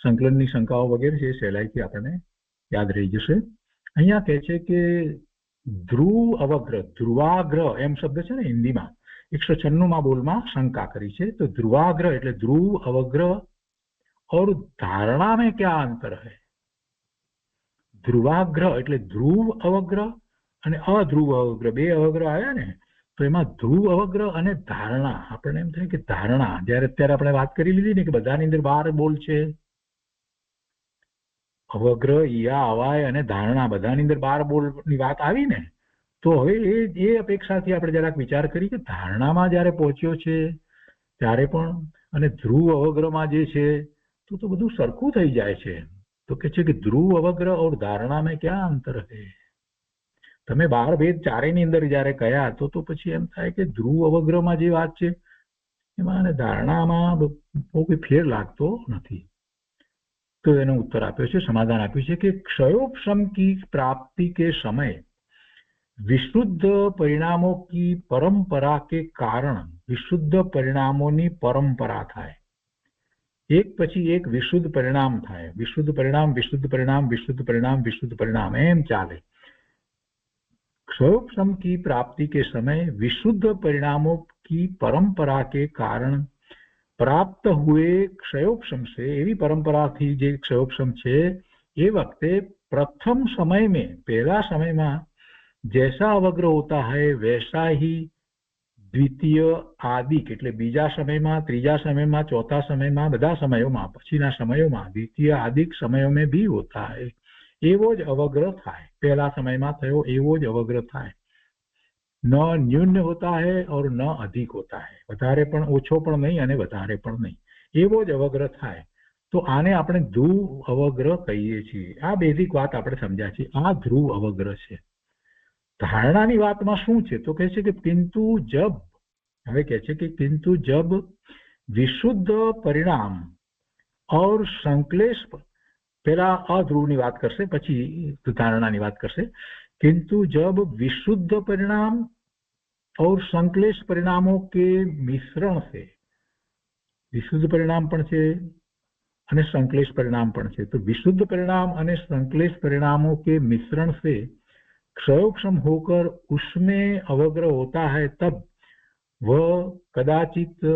સંકલનની શંકાઓ વગેરે છે સહેલાઈથી આપણને યાદ રહી જશે. અહીંયા કહે છે કે ધ્રુવ અવગ્રહ, ધ્રુવાગ્રહ એમ શબ્દ છે ને હિન્દીમાં, 196માં બોલમાં શંકા કરી છે. તો ધ્રુવાગ્રહ એટલે ધ્રુવ અવગ્રહ और धारणा में क्या अंतर है. ધ્રુવાગ્રહ એટલે ધ્રુવ અવગ્રહ અને અધ્રુવ અવગ્રહ, 2 અવગ્રહ આવ્યા ને. તો એમાં ધ્રુવ અવગ્રહ અને ધારણા, આપણને એમ થાય કે ધારણા, જયારે અત્યારે આપણે વાત કરી લીધી ને કે બધાની અંદર 12 બોલ છે, અવગ્રહ, ઈયા, અવાય અને ધારણા બધાની અંદર 12 બોલની વાત આવી ને. તો હવે એ અપેક્ષાથી આપણે જરાક વિચાર કરી કે ધારણામાં જયારે પહોંચ્યો છે ત્યારે પણ અને ધ્રુવ અવગ્રહમાં જે છે તો બધું સરખું થઈ જાય છે. તો કે છે કે ધ્રુવ અવગ્રહ और धारणा में क्या अंतर है. તમે 12 ભેદ ચારેયની અંદર જયારે કયા તો પછી એમ થાય કે ધ્રુવ અવગ્રહમાં જે વાત છે એમાં અને ધારણામાં બહુ કોઈ ફેર લાગતો નથી. તો એનો ઉત્તર આપ્યો છે, સમાધાન આપ્યું છે કે क्षयोपशम की प्राप्ति के समय विशुद्ध परिणामों की परंपरा के कारण विशुद्ध परिणामों परंपरा थाय. एक પછી એક વિશુદ્ધ પરિણામ થાય, વિશુદ્ધ પરિણામ, વિશુદ્ધ પરિણામ, વિશુદ્ધ પરિણામ, વિશુદ્ધ परिणाम એમ ચાલે. क्षयोपशम की प्राप्ति के समय विशुद्ध परिणामों की परंपरा के कारण प्राप्त हुए क्षयोपशम से, એવી પરંપરાથી જે क्षयोपशम છે એ વખતે प्रथम समय में, पहला समय में जैसा अवग्रह होता है वैसा ही द्वितीय आदिक એટલે બીજા સમયમાં, ત્રીજા સમયમાં, ચોથા સમયમાં, બધા સમયોમાં, પછીના સમયોમાં દ્વિતીય આદિક સમયો में भी होता है. એવો જ અવગ્રહ થાય, પહેલા સમયમાં થયો એવો જ અવગ્રહ થાય. ન ન્यून होता है और न अधिक होता है. વધારે પણ ઓછો પણ નહીં અને વધારે પણ નહીં, એવો જ અવગ્રહ થાય. તો આને આપણે ધ્રુવ અવગ્રહ કહીએ છીએ. આ બેઝિક વાત આપણે સમજ્યા છીએ, આ ધ્રુવ અવગ્રહ છે. ધારણાની વાતમાં શું છે તો કહે છે કે કિંતુ જબ, હવે કહે છે કે કિંતુ જબ વિશુદ્ધ પરિણામ और संक्लेश, પહેલા અધ્રુવની વાત કરશે પછી ધારણાની વાત કરશે. किंतु जब विशुद्ध परिणाम और संक्लेश परिणामों के मिश्रण से, વિશુદ્ધ પરિણામ પણ છે અને संक्लेश परिणाम पण છે। तो विशुद्ध परिणाम અને संक्लेश परिणामों के मिश्रण से क्षयोक्षम होकर उसमें अवग्र होता है, तब वह कदाचित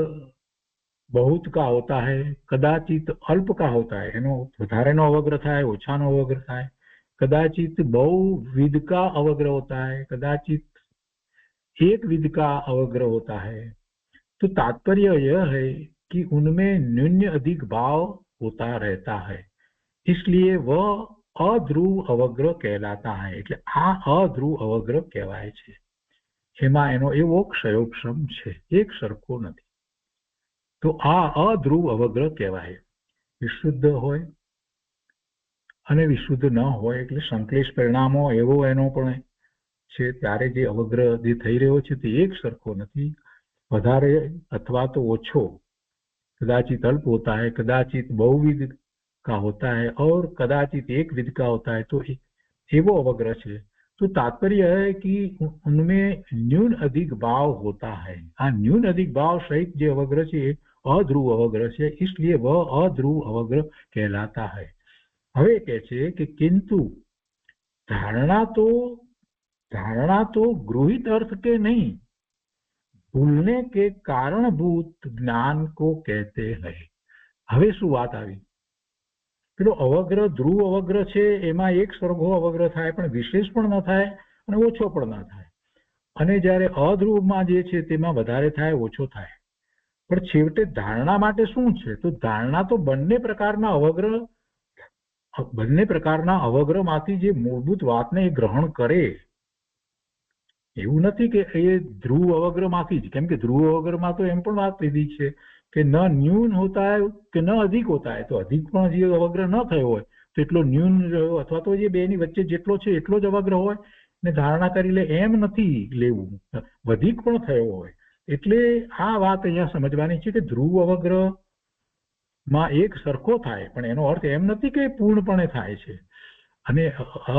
बहुत का होता है, कदाचित अल्प का होता है। એનો વધારેનો અવગ્ર થાય, ઓછાનો અવગ્ર થાય, कदाचित बहुविध का अवग्र होता है, कदाचित एक विध का अवग्र होता है। तो तात्पर्य यह है कि उनमें न्यून अधिक भाव होता रहता है, इसलिए वह अध्रुव अवग्र कहलाता है। એટલે આ અધ્રુવ અવગ્ર કહેવાય છે। એમાં એનો એવો ક્ષયોક્ષમ છે, એક સરખો નથી, તો આ અધ્રુવ અવગ્ર કહેવાય। વિશુદ્ધ હોય અને વિશુદ્ધ ન હોય એટલે સંક્લેશ પરિણામો એવો એનો પણ છે, ત્યારે જે અવગ્ર જે થઈ રહ્યો છે તે એક સરખો નથી, વધારે અથવા તો ઓછો, कदाचित अल्प होता है, कदाचित बहुविध का होता है और कदाचित एक विध का होता है। तो एवो अवग्र है। तो तात्पर्य है कि उनमें न्यून अधिक भाव होता है। आ न्यून अधिक भाव सहित जो अवग्र है अध्रुव अवग्र है, इसलिए वह अध्रुव अवग्र कहलाता है। હવે કહે છે કે किंतु धारणा तो गृहित अर्थ के नहीं, भूलने के कारणभूत ज्ञान को कहते हैं। હવે શું વાત આવી? પેલો અવગ્ર ધ્રુવ અવગ્ર છે, એમાં એક સરખો અવગ્ર થાય, પણ વિશેષ પણ ન થાય અને ઓછો પણ ન થાય, અને જ્યારે અધ્રુવમાં જે છે તેમાં વધારે થાય, ઓછો થાય। પણ છેવટે ધારણા માટે શું છે? તો ધારણા તો બંને પ્રકારના અવગ્રમાંથી જે મૂળભૂત વાતને એ ગ્રહણ કરે। એવું નથી કે એ ધ્રુવ અવગ્રમાંથી જ, કેમ કે ધ્રુવ અવગ્રમાં તો એમ પણ વાત લીધી છે કે ન ન્यून होता है કે ન अधिक होता है। તો अधिक પણ જે અવગ્ર ન થયો હોય તો એટલો ન્यून રહ્યો, અથવા તો જે બેની વચ્ચે જેટલો છે એટલો જ અવગ્ર હોય ને ધારણા કરી લે, એમ નથી લેવું, अधिक પણ થયો હોય। એટલે આ વાત અહીંયા સમજવાની છે કે ધ્રુવ અવગ્ર માં એક સરખો થાય, પણ એનો અર્થ એમ નથી કે પૂર્ણપણે થાય છે। અને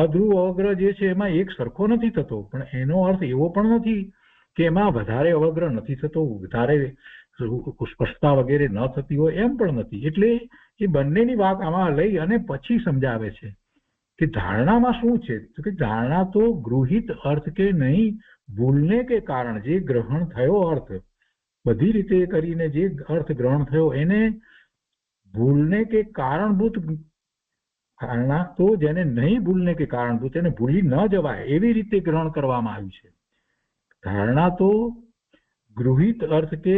અધ્રુવ અવગ્ર જે છે એમાં એક સરખો નથી થતો, પણ એનો અર્થ એવો પણ નથી કે એમાં વધારે અવગ્ર નથી થતો, વધારે સ્પષ્ટતા વગેરે ન થતી હોય, એમ પણ નથી। એટલે એ બંનેની વાત આમાં લઈ અને પછી સમજાવે છે કે ધારણામાં શું છે? તો કે ધારણા તો ગૃહિત अर्थ के नहीं, भूलने के कारण જે ગ્રહણ થયો અર્થ, બધી રીતે કરીને જે અર્થ ગ્રહણ થયો એને ભૂલને કે કારણભૂત ધારણા તો જેને નહીં ભૂલને કે કારણભૂત, એને ભૂલી ન જવાય એવી રીતે ગ્રહણ કરવામાં આવ્યું છે। ધારણા તો गृहित अर्थ के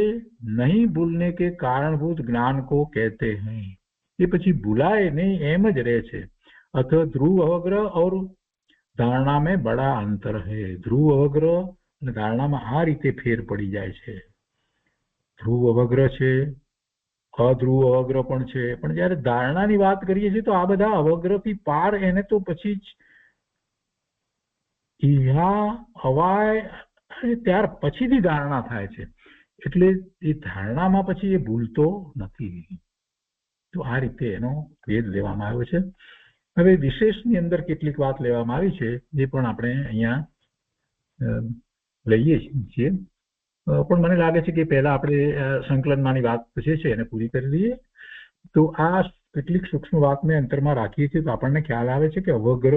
नहीं भूलने के कारणभूत ज्ञान को कहते हैं। ये પછી ભૂલાય નહીં એમ જ રહે છે। अतः ध्रुव अवग्र और धारणा में बड़ा अंतर है। ध्रुव अवग्र અને ધારણામાં આ રીતે ફેર પડી જાય છે। ધ્રુવ અવગ્ર છે, અધ્રુવ અવગ્ર પણ છે, પણ જ્યારે ધારણાની વાત કરીએ છીએ તો આ બધા અવગ્રથી પાર એને તો પછી જ ઈહા હવાય ત્યાર પછીથી ધારણા થાય છે, એટલે એ ધારણામાં પછી એ ભૂલતો નથી। તો આ રીતે એનો ભેદ લેવામાં આવ્યો છે। હવે વિશેષની અંદર કેટલીક વાત લેવામાં આવી છે, જે પણ આપણે અહીંયા લઈએ છીએ, પણ મને લાગે છે કે પહેલા આપણે સંકલનમાંની વાત જે છે એને પૂરી કરી લઈએ। તો આ કેટલીક સૂક્ષ્મ વાતને અંતરમાં રાખીએ છીએ તો આપણને ખ્યાલ આવે છે કે અવગ્ર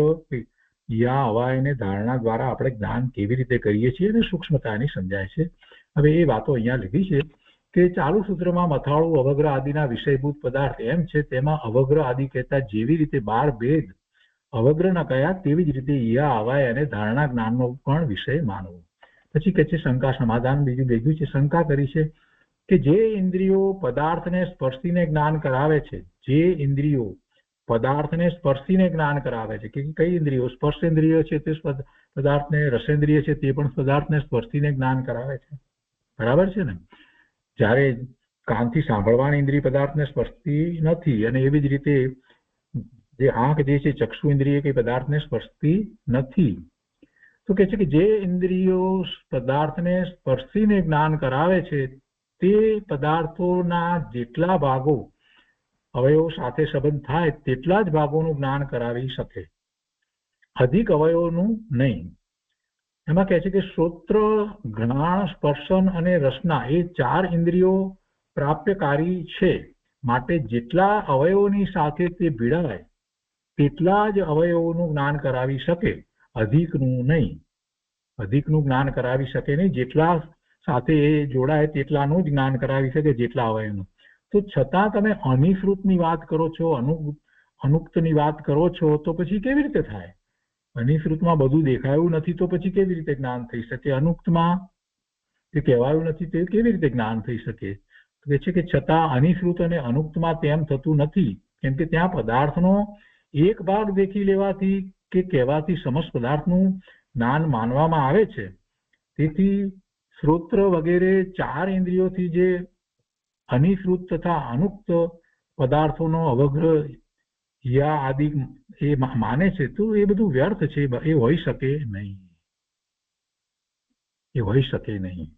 યા હવાયને ધારણા દ્વારા આપણે જ્ઞાન કેવી રીતે કરીએ છીએ અને સૂક્ષ્મતાની સમજાય છે। હવે એ વાતો અહીંયા લીધી છે કે ચાલુ સૂત્રમાં મથાળું અવગ્ર આદિના વિષયભૂત પદાર્થ એમ છે, તેમાં અવગ્ર આદિ કહેતા જેવી રીતે 12 ભેદ અવગ્રના કયા તેવી જ રીતે યા હવાય અને ધારણા જ્ઞાનનો પણ વિષય માનવો। પછી કહે છે શંકા સમાધાન બીજું ભેગું છે। શંકા કરી છે કે જે ઇન્દ્રિયો પદાર્થને સ્પર્શીને જ્ઞાન કરાવે છે, જે ઇન્દ્રિયો પદાર્થને સ્પર્શીને જ્ઞાન કરાવે છે, કે કઈ ઇન્દ્રિયો? સ્પર્શેન્દ્રિય છે તે પદાર્થને, રસેન્દ્રિય છે તે પણ પદાર્થને સ્પર્શીને જ્ઞાન કરાવે છે, બરાબર છે ને? જ્યારે કાનથી સાંભળવાની ઇન્દ્રિય પદાર્થને સ્પર્શતી નથી, અને એવી જ રીતે જે આંખ જે છે ચક્ષુ ઇન્દ્રિય કે પદાર્થને સ્પર્શતી નથી। તો કહે છે કે જે ઇન્દ્રિયો પદાર્થને સ્પર્શીને જ્ઞાન કરાવે છે તે પદાર્થોના જેટલા ભાગો અવયવો સાથે સંબંધ થાય તેટલા જ ભાગોનું જ્ઞાન કરાવી શકે, अधिक અવયવોનું નહીં। એમાં કહે છે કે શ્રોત્ર, ઘ્રાણ, સ્પર્શન અને રસના એ 4 ઇન્દ્રિયો પ્રાપ્યકારી છે, માટે જેટલા અવયવોની સાથે તે ભીડાય તેટલા જ અવયવોનું જ્ઞાન કરાવી શકે, અધિકનું નહીં. અધિકનું જ્ઞાન કરાવી શકે નહીં, જેટલા સાથે એ જોડાય તેટલાનું જ જ્ઞાન કરાવી શકે જેટલા અવયવનું. તો છતાં તમે અનિશ્રુતની વાત કરો છો, અનુક્તની વાત કરો છો, તો પછી કેવી રીતે થાય? અનિશ્રુતમાં બધું દેખાયું નથી તો પછી કેવી રીતે જ્ઞાન થઈ શકે? અનુક્તમાં તે કહેવાયું નથી તે કેવી રીતે જ્ઞાન થઈ શકે? કે છે કે છતાં અનિશ્રુત અને અનુક્તમાં તેમ થતું નથી, કેમ કે ત્યાં પદાર્થનો એક ભાગ દેખી લેવાથી કે કહેવાથી સમસ્ત પદાર્થનું જ્ઞાન માનવામાં આવે છે. તેથી શ્રોત્ર વગેરે 4 ઇન્દ્રિયોથી જે અનિશ્રુત તથા અનુક્ત પદાર્થોનો અવગ્રહ યા આદિ એ માને છે, તો એ બધું વ્યર્થ છે, એ હોઈ શકે નહીં. એ હોઈ શકે નહીં.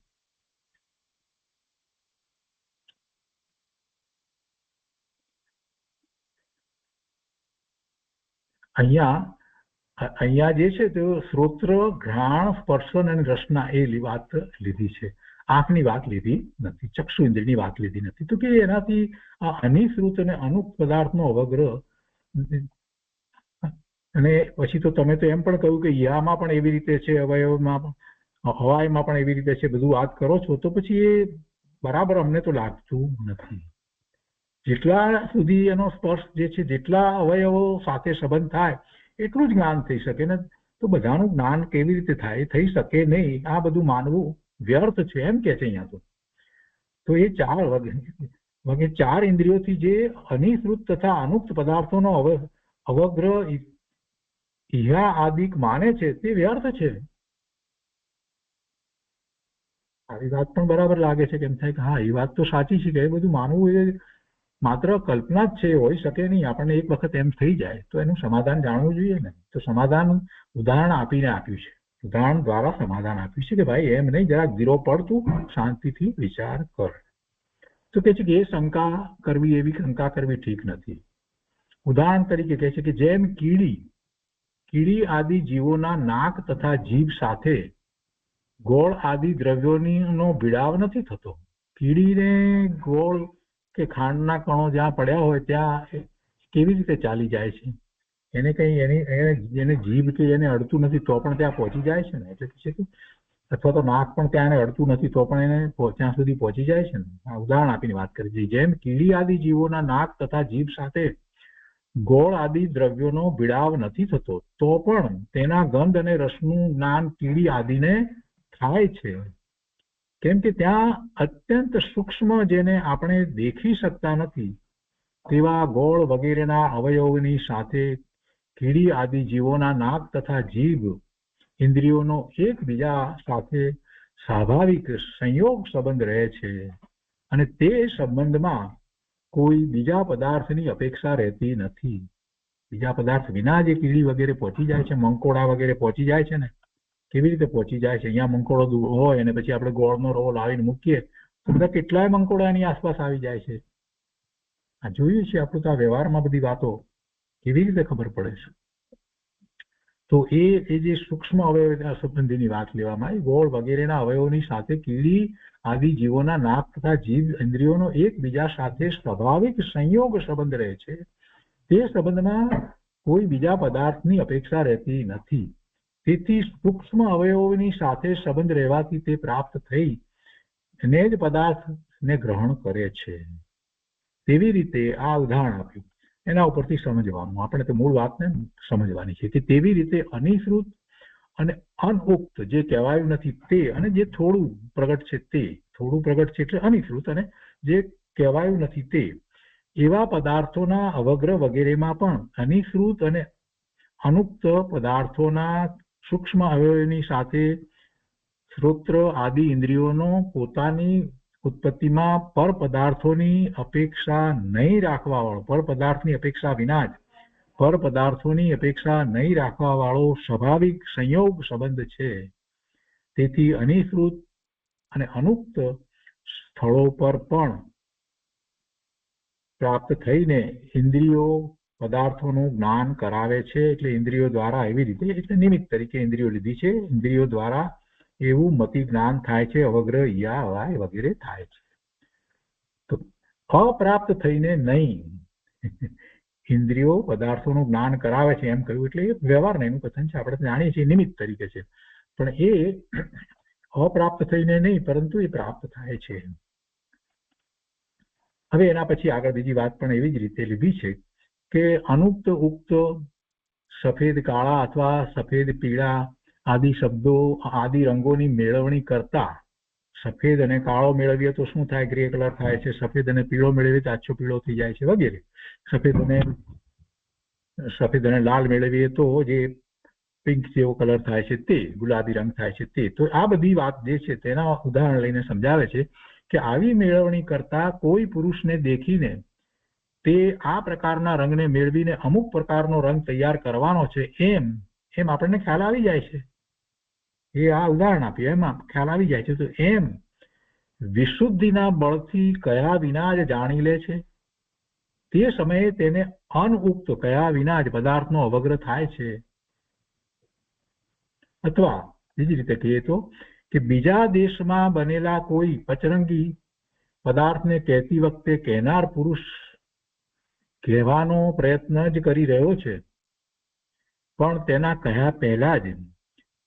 અહીંયા જે છે તે શ્રોત્ર, ઘ્રાણ, સ્પર્શન અને રસના એ વાત લીધી છે. આંખની વાત લીધી નથી, ચક્ષુ ઇન્દ્રિયની વાત લીધી નથી. તો કે એનાથી આ અનિશ્રુત અને અનુક્ત પદાર્થનો અવગ્રહ, અને પછી તો તમે તો એમ પણ કહ્યું કે યામાં પણ એવી રીતે છે, અવયવમાં હવાઈમાં પણ એવી રીતે છે, બધું વાત કરો છો, તો પછી એ બરાબર અમને તો લાગતું નથી. જેટલા સુધી એનો સ્પર્શ જે છે, જેટલા અવયવો સાથે સંબંધ થાય એટલું જ જ્ઞાન થઈ શકે ને. તો બધાનું જ્ઞાન કેવી રીતે થાય? થઈ શકે નહીં. આ બધું માનવું વ્યર્થ છે એમ કે છે અહીંયા તો એ 4 ઇન્દ્રિયોથી જે અનિશ્રુત તથા અનુક્ત પદાર્થોનો અવગ્રહ ઇહા આદિક માને છે તે વ્યર્થ છે. આવી વાત પણ બરાબર લાગે છે, કેમ થાય કે હા એ વાત તો સાચી છે કે એ બધું માનવું એ માત્ર કલ્પના જ છે, હોઈ શકે નહીં. આપણને એક વખત એમ થઈ જાય તો એનું સમાધાન જાણવું જોઈએ ને. તો સમાધાન ઉદાહરણ આપીને આપ્યું છે, ઉદાહરણ દ્વારા સમાધાન આપ્યું છે કે ભાઈ એમ નહીં, જરાક ધીરો પડતું શાંતિથી વિચાર કર. તો કે છે કે એ શંકા કરવી, એવી શંકા કરવી ઠીક નથી. ઉદાહરણ તરીકે કહે છે કે જેમ કીડી આદિ જીવોના નાક તથા જીભ સાથે ગોળ આદિ દ્રવ્યોનો ભીડાવ નથી થતો. કીડીને ગોળ કે ખાંડના કણો જ્યાં પડ્યા હોય ત્યાં કેવી રીતે ચાલી જાય છે? એને કઈ એને જીભ કે એને અડતું નથી તો પણ ત્યાં પહોંચી જાય છે ને. એટલે છે કે અથવા તો નાક પણ ત્યાં એને અડતું નથી તો પણ એને ત્યાં સુધી પહોંચી જાય છે ને. આ ઉદાહરણ આપીને વાત કરી છે. જેમ કીડી આદિ જીવોના નાક તથા જીભ સાથે ગોળ આદિ દ્રવ્યોનો ભીડાવ નથી થતો તો પણ તેના ગંધ અને રસનું જ્ઞાન કીડી આદિને થાય છે, કેમ કે ત્યાં અત્યંત સૂક્ષ્મ, જેને આપણે દેખી શકતા નથી તેવા ગોળ વગેરેના અવયવોની સાથે કીડી આદિ જીવોના નાક તથા જીભ ઇન્દ્રિયોનો એકબીજા સાથે સ્વાભાવિક સંયોગ સંબંધ રહે છે, અને તે સંબંધમાં કોઈ બીજા પદાર્થની અપેક્ષા રહેતી નથી. બીજા પદાર્થ વિના જે કીડી વગેરે પહોંચી જાય છે, મંકોડા વગેરે પહોંચી જાય છે ને, કેવી રીતે પહોંચી જાય છે? અહીંયા મંકોડો હોય અને પછી આપણે ગોળનો રવો લાવીને મૂકીએ તો બધા કેટલાય મંકોડા એની આસપાસ આવી જાય છે. આ જોયું છે આપણું તો આ વ્યવહારમાં બધી વાતો કેવી રીતે ખબર પડે છે. તો એ જે સૂક્ષ્મ અવયવ સંબંધીની વાત લેવામાં આવી. ગોળ વગેરેના અવયવોની સાથે કીડી આદિ જીવોના નાક તથા જીભ ઇન્દ્રિયોનો એકબીજા સાથે સ્વાભાવિક સંયોગ સંબંધ રહે છે. તે સંબંધમાં કોઈ બીજા પદાર્થની અપેક્ષા રહેતી નથી. તેથી સૂક્ષ્મ અવયવોની સાથે સંબંધ રહેવાથી તે પ્રાપ્ત થઈ ને જ પદાર્થને ગ્રહણ કરે છે. તેવી રીતે આ ઉદાહરણ આપ્યું, એના ઉપરથી સમજવાનું, આપણે તો મૂળ વાતને સમજવાની છે કે તેવી રીતે અનિશ્રુત અને અનુક્ત જે કહેવાયું નથી તે, અને જે થોડું પ્રગટ છે તે, થોડું પ્રગટ છે એટલે અનિશ્રુત, અને જે કહેવાયું નથી તે, એવા પદાર્થોના અવગ્રહ વગેરેમાં પણ અનિશ્રુત અને અનુક્ત પદાર્થોના સૂક્ષ્મ અવયવોની સાથે શ્રોત્ર આદિ ઇન્દ્રિયોનો પોતાની ઉત્પત્તિમાં પર પદાર્થોની અપેક્ષા નહીં રાખવા વાળો, પર પદાર્થની અપેક્ષા વિના જ પર પદાર્થોની અપેક્ષા નહીં રાખવા વાળો સ્વાભાવિક સંયોગ સંબંધ છે. તેથી અનિશ્રુત અને અનુક્ત સ્થળો પર પણ પ્રાપ્ત થઈને ઇન્દ્રિયો પદાર્થોનું જ્ઞાન કરાવે છે. એટલે ઇન્દ્રિયો દ્વારા એવી રીતે, એટલે નિમિત્ત તરીકે ઇન્દ્રિયો લીધી છે, ઇન્દ્રિયો દ્વારા એવું મતિ જ્ઞાન થાય છે, અવગ્રહ યા વાય વગેરે થાય છે. તો અપ્રાપ્ત થઈને નહીં. ઇન્દ્રિયો પદાર્થોનું જ્ઞાન કરાવે છે એમ કહ્યું એટલે એ વ્યવહારને એનું કથન છે, આપણે જાણીએ છીએ નિમિત્ત તરીકે છે, પણ એ અપ્રાપ્ત થઈને નહીં પરંતુ એ પ્રાપ્ત થાય છે. હવે એના પછી આગળ બીજી વાત પણ એવી જ રીતે લીધી છે કે અનુક્ત ઉક્ત સફેદ કાળા અથવા સફેદ પીળા આદિ શબ્દો આદિ રંગોની મેળવણી કરતા સફેદ અને કાળો મેળવીએ તો શું થાય? ગ્રે કલર થાય છે. સફેદ અને પીળો મેળવીએ તો આછો પીળો થઈ જાય છે વગેરે. સફેદ અને લાલ મેળવીએ તો જે પિંક જેવો કલર થાય છે તે, ગુલાબી રંગ થાય છે તે. તો આ બધી વાત જે છે તેના ઉદાહરણ લઈને સમજાવે છે કે આવી મેળવણી કરતા કોઈ પુરુષને દેખીને તે આ પ્રકારના રંગને મેળવીને અમુક પ્રકારનો રંગ તૈયાર કરવાનો છે એમ આપણને ખ્યાલ આવી જાય છે. એ આ ઉદાહરણ આપ્યું એમાં ખ્યાલ આવી જાય છે. તો એમ વિશુદ્ધિના બળથી કયા વિના જ જાણી લે છે, તે સમયે તેને અનઉક્ત કયા વિના જ પદાર્થનો અવગ્રહ થાય છે. અથવા બીજી રીતે કહીએ તો કે બીજા દેશમાં બનેલા કોઈ પચરંગી પદાર્થને કહેતી વખતે કહેનાર પુરુષ કહેવાનો પ્રયત્ન જ કરી રહ્યો છે, પણ તેના કહ્યા પહેલા જ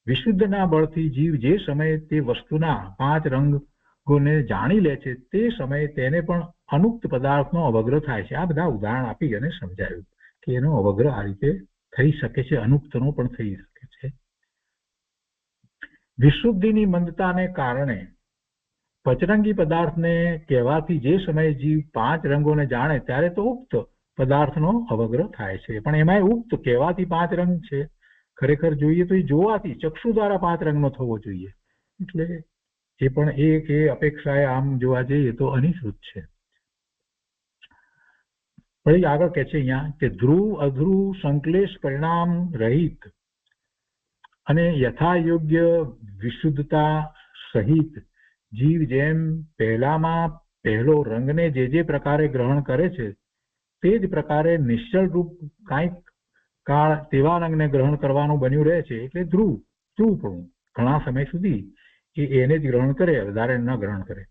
વિશુદ્ધના બળથી જીવ જે સમયે તે વસ્તુના 5 રંગોને જાણી લે છે તે સમયે તેને પણ અનુક્ત પદાર્થનો અવગ્રહ થાય છે. આ બધા ઉદાહરણ આપી અને સમજાવ્યું કે એનો અવગ્રહ આ રીતે થઈ શકે છે, અનુક્તનો પણ થઈ શકે છે. વિશુદ્ધિની મંદતાને કારણે પચરંગી પદાર્થને કહેવાથી જે સમયે જીવ 5 રંગોને જાણે ત્યારે તો ઉક્ત પદાર્થનો અવગ્રહ થાય છે. પણ એમાં ઉક્ત કહેવાથી 5 રંગ છે, ખરેખર જોઈએ તો એ જોવાથી ચક્ષુ દ્વારા 5 રંગનો થવો જોઈએ. એટલે એ પણ એ અપેક્ષાએ આમ જોવા જઈએ તો અનિશ્ચિત છે. પછી આગળ કહે છે અહીંયા કે ધ્રુવ અધ્રુવ સંકલેશ પરિણામ રહિત અને યથા યોગ્ય વિશુદ્ધતા સહિત જીવ જેમ પહેલામાં પહેલો રંગને જે પ્રકારે ગ્રહણ કરે છે તે જ પ્રકારે નિશ્ચળ રૂપ કાંઈક કાળ તેવા રંગને ગ્રહણ કરવાનું બન્યું રહે છે. એટલે ધ્રુવપણું ઘણા સમય સુધી એને જ ગ્રહણ કરે, વધારે ન ગ્રહણ કરે.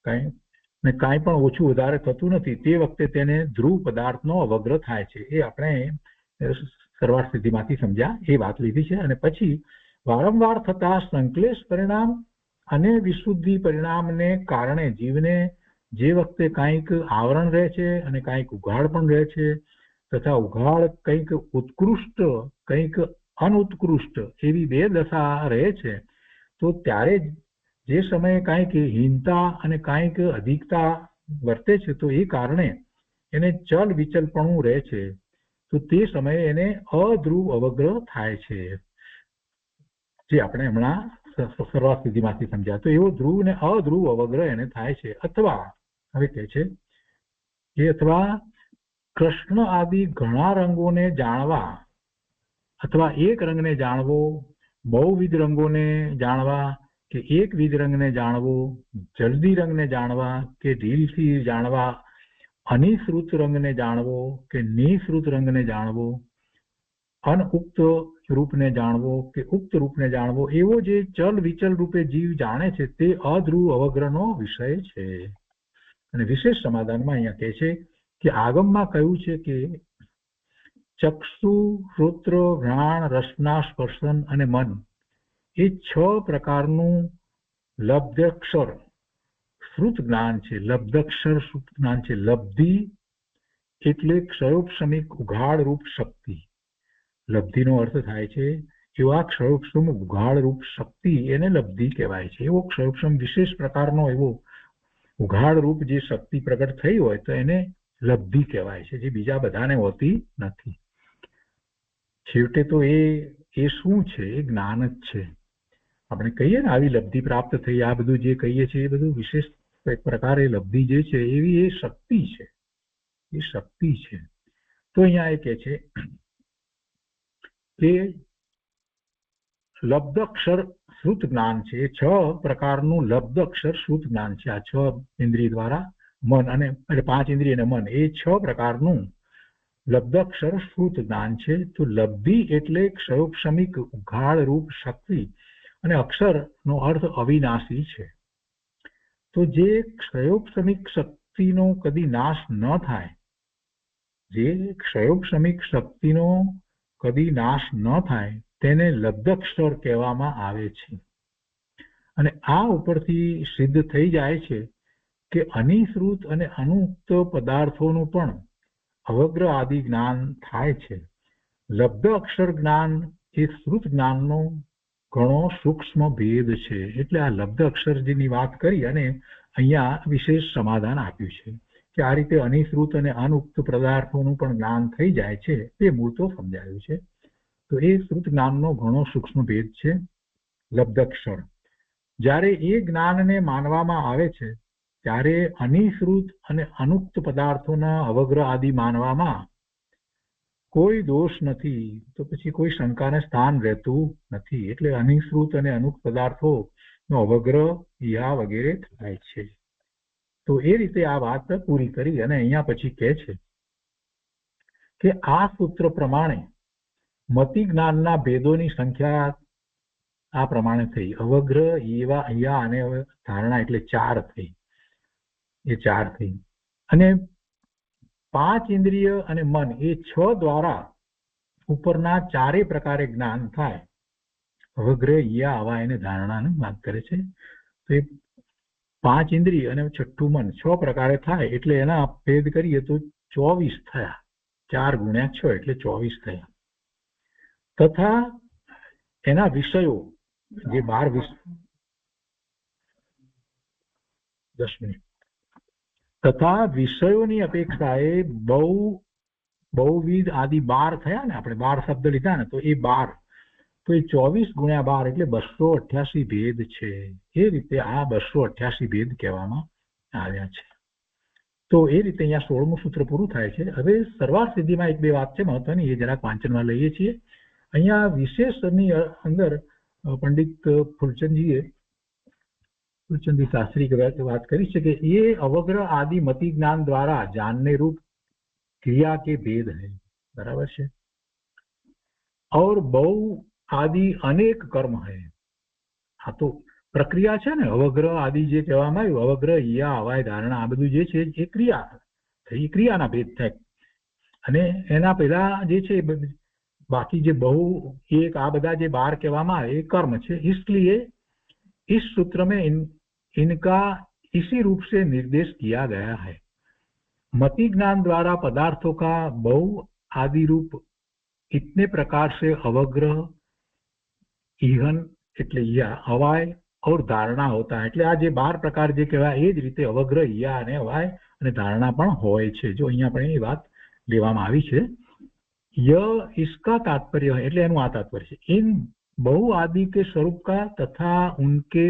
કાંઈ પણ ઓછું વધારે થતું નથી. તે વખતે તેને ધ્રુવ પદાર્થનો અવગ્રહ થાય છે. એ આપણે સર્વાર્થ સ્થિતિમાંથી સમજ્યા એ વાત લીધી છે. અને પછી વારંવાર થતા સંકલેશ પરિણામ અને વિશુદ્ધિ પરિણામને કારણે જીવને જે વખતે કાંઈક આવરણ રહે છે અને કાંઈક ઉઘાડ પણ રહે છે, તથા ઉઘાડ કંઈક ઉત્કૃષ્ટ કંઈક અનુત્કૃષ્ટ એવી 2 દશા રહે છે, તો ત્યારે જે સમયે કાંઈક હીનતા અને કાંઈક અધિકતા વર્તે છે તો એ કારણે એને ચલ વિચલપણું રહે છે. તો તે સમયે એને અધ્રુવ અવગ્રહ થાય છે, જે આપણે હમણાં સર્વાર્થ સ્થિતિમાંથી સમજ્યા. તો એવો ધ્રુવ ને અધ્રુવ અવગ્રહ એને થાય છે. અથવા હવે કહે છે કે અથવા કૃષ્ણ આદિ ઘણા રંગોને જાણવા અથવા એક રંગને જાણવો, બહુવિધ રંગોને જાણવા કે એકવિધ રંગને જાણવો, જલ્દી રંગને જાણવા કે ઢીલથી જાણવા, અનિશ્રુત રંગને જાણવો કે નિશ્રુત રંગને જાણવો, અનઉક્ત રૂપને જાણવો કે ઉક્ત રૂપને જાણવો, એવો જે ચલ વિચલ રૂપે જીવ જાણે છે તે અધ્રુવ અવગ્રહનો વિષય છે. અને વિશેષ સમાધાનમાં અહીંયા કહે છે કે આગમમાં કહ્યું છે કે ચક્ષુ, શ્રોત્ર, ઘ્રાણ, રસના, સ્પર્શન અને મન એ 6 પ્રકારનું લબ્ધક્ષર શ્રુત જ્ઞાન છે. લબ્ધક્ષર શ્રુત જ્ઞાન છે. લબ્ધિ એટલે ક્ષયોપશમિક ઉઘાડ રૂપ શક્તિ. લબ્ધિનો અર્થ થાય છે એવા ક્ષયોપશમ ઉઘાડ રૂપ શક્તિ, એને લબ્ધિ કહેવાય છે. એવો ક્ષયોપશમ વિશેષ પ્રકારનો એવો ઉઘાડ રૂપ જે શક્તિ પ્રગટ થઈ હોય તો એને લબ્ધિ કહેવાય છે, જે બીજા બધાને હોતી નથી. છેવટે તો એ શું છે? એ જ્ઞાન જ છે. આપણે કહીએ ને આવી લબ્ધિ પ્રાપ્ત થઈ, આ બધું જે કહીએ છીએ એ બધું વિશેષ એક પ્રકારે લબ્ધિ જે છે એવી એ શક્તિ છે. એ શક્તિ છે. તો અહીંયા એ કહે છે કે લબ્ધક્ષર શ્રુત જ્ઞાન છે. એ 6 પ્રકારનું લબ્ધક્ષર શ્રુત જ્ઞાન છે. આ 6 ઇન્દ્રિય દ્વારા મન અને 5 ઇન્દ્રિય અને મન એ 6 પ્રકારનું લબ્ધક્ષર શ્રુત જ્ઞાન છે. તો લબ્ધિ એટલે ક્ષયોપશમિક ઉઘાડ રૂપ શક્તિ અને અક્ષરનો અર્થ અવિનાશી છે. તો જે ક્ષયોપશમિક શક્તિનો કદી નાશ ન થાય, જે ક્ષયોક્ષમિક શક્તિનો કદી નાશ ન થાય તેને લબ્ધક્ષર કહેવામાં આવે છે. અને આ ઉપરથી સિદ્ધ થઈ જાય છે કે અનિશ્રુત અને અનુક્ત પદાર્થોનું પણ અવગ્ર આદિ જ્ઞાન થાય છે. લબ્ધ અક્ષર જ્ઞાન એ શ્રુત જ્ઞાનનો ઘણો સૂક્ષ્મ ભેદ છે. એટલે આ લબ્ધ અક્ષરજીની વાત કરી અને અહીંયા વિશેષ સમાધાન આપ્યું છે કે આ રીતે અનિશ્રુત અને અનુક્ત પદાર્થોનું પણ જ્ઞાન થઈ જાય છે. તે મૂળ તો સમજાયું છે. તો એ શ્રુત જ્ઞાનનો ઘણો સૂક્ષ્મ ભેદ છે લબ્ધ અક્ષર. જ્યારે એ જ્ઞાનને માનવામાં આવે છે ત્યારે અનિશ્રુત અને અનુક્ત પદાર્થોના અવગ્ર આદિ માનવામાં કોઈ દોષ નથી. તો પછી કોઈ શંકાને સ્થાન રહેતું નથી. એટલે અનિશ્રુત અને અનુક્ત પદાર્થો નો અવગ્ર યા વગેરે થાય છે. તો એ રીતે આ વાત પૂરી કરી અને અહીંયા પછી કહે છે કે આ સૂત્ર પ્રમાણે મતિ જ્ઞાનના ભેદોની સંખ્યા આ પ્રમાણે થઈ. અવગ્ર એવા અહીંયા અને ધારણા એટલે 4 થઈ. એ 4 થઈ. અને 5 ઇન્દ્રિય અને મન એ 6 દ્વારા ઉપરના 4 પ્રકારે જ્ઞાન થાય. અવગ્ર યા આવા એને ધારણાની વાત કરે છે. તો એ 5 ઇન્દ્રિય અને 6ઠું મન 6 પ્રકારે થાય એટલે એના ભેદ કરીએ તો 24 થયા. 4 ગુણ્યા 6 એટલે 24 થયા. તથા એના વિષયો જે 12 10 મિનિટ તથા વિષયોની અપેક્ષાએ બહુવિધ આદિ 12 થયા ને. આપણે 12 શબ્દ લીધા ને તો એ 12 તો એ 24 ગુણ્યા 12 એટલે 288 ભેદ છે. એ રીતે આ 288 ભેદ કહેવામાં આવ્યા છે. તો એ રીતે અહીંયા 16મું સૂત્ર પૂરું થાય છે. હવે સર્વાર્થ સિદ્ધિમાં એક બે વાત છે મહત્વની, એ જરાક વાંચનમાં લઈએ છીએ. અહીંયા વિશેષની અંદર પંડિત ફૂલચંદજી શાસ્ત્રી વાત કરી છે કે એ અવગ્ર આદि મતિ જ્ञान द्वारा जानने रूप क्रिया के भेद है. बराबर છે. और बहु आदि अनेक कर्म है. આ તો પ્રક્રિયા છે ને. અવગ્ર આદિ જે કહેવામાં આવ્યું, અવગ્ર યા અવાય ધારણા આ બધું જે છે એ ક્રિયા થઈ, ક્રિયાના ભેદ થાય. અને એના પહેલા જે છે बाकी जो बहु एक आ बदा जो 12 कहवामा आवे ये कर्म है. इसलिए इस सूत्र में इनका इसी रूप से निर्देश किया गया है. मति ज्ञान द्वारा पदार्थों का बहु आदि रूप इतने प्रकार से अवग्र ईहन એટલે યા અવાય और धारणा होता है. એટલે આ જે 12 પ્રકાર જે કહેવાય એ જ રીતે અવગ્ર યા અને અવાય અને ધારણા પણ હોય છે. જો અહીંયા આપણે એ વાત લેવામાં આવી છે. यह इसका तात्पर्य है. એટલે એનું આ તાત્પર્ય છે. इन बहु आदि के स्वरूप का तथा उनके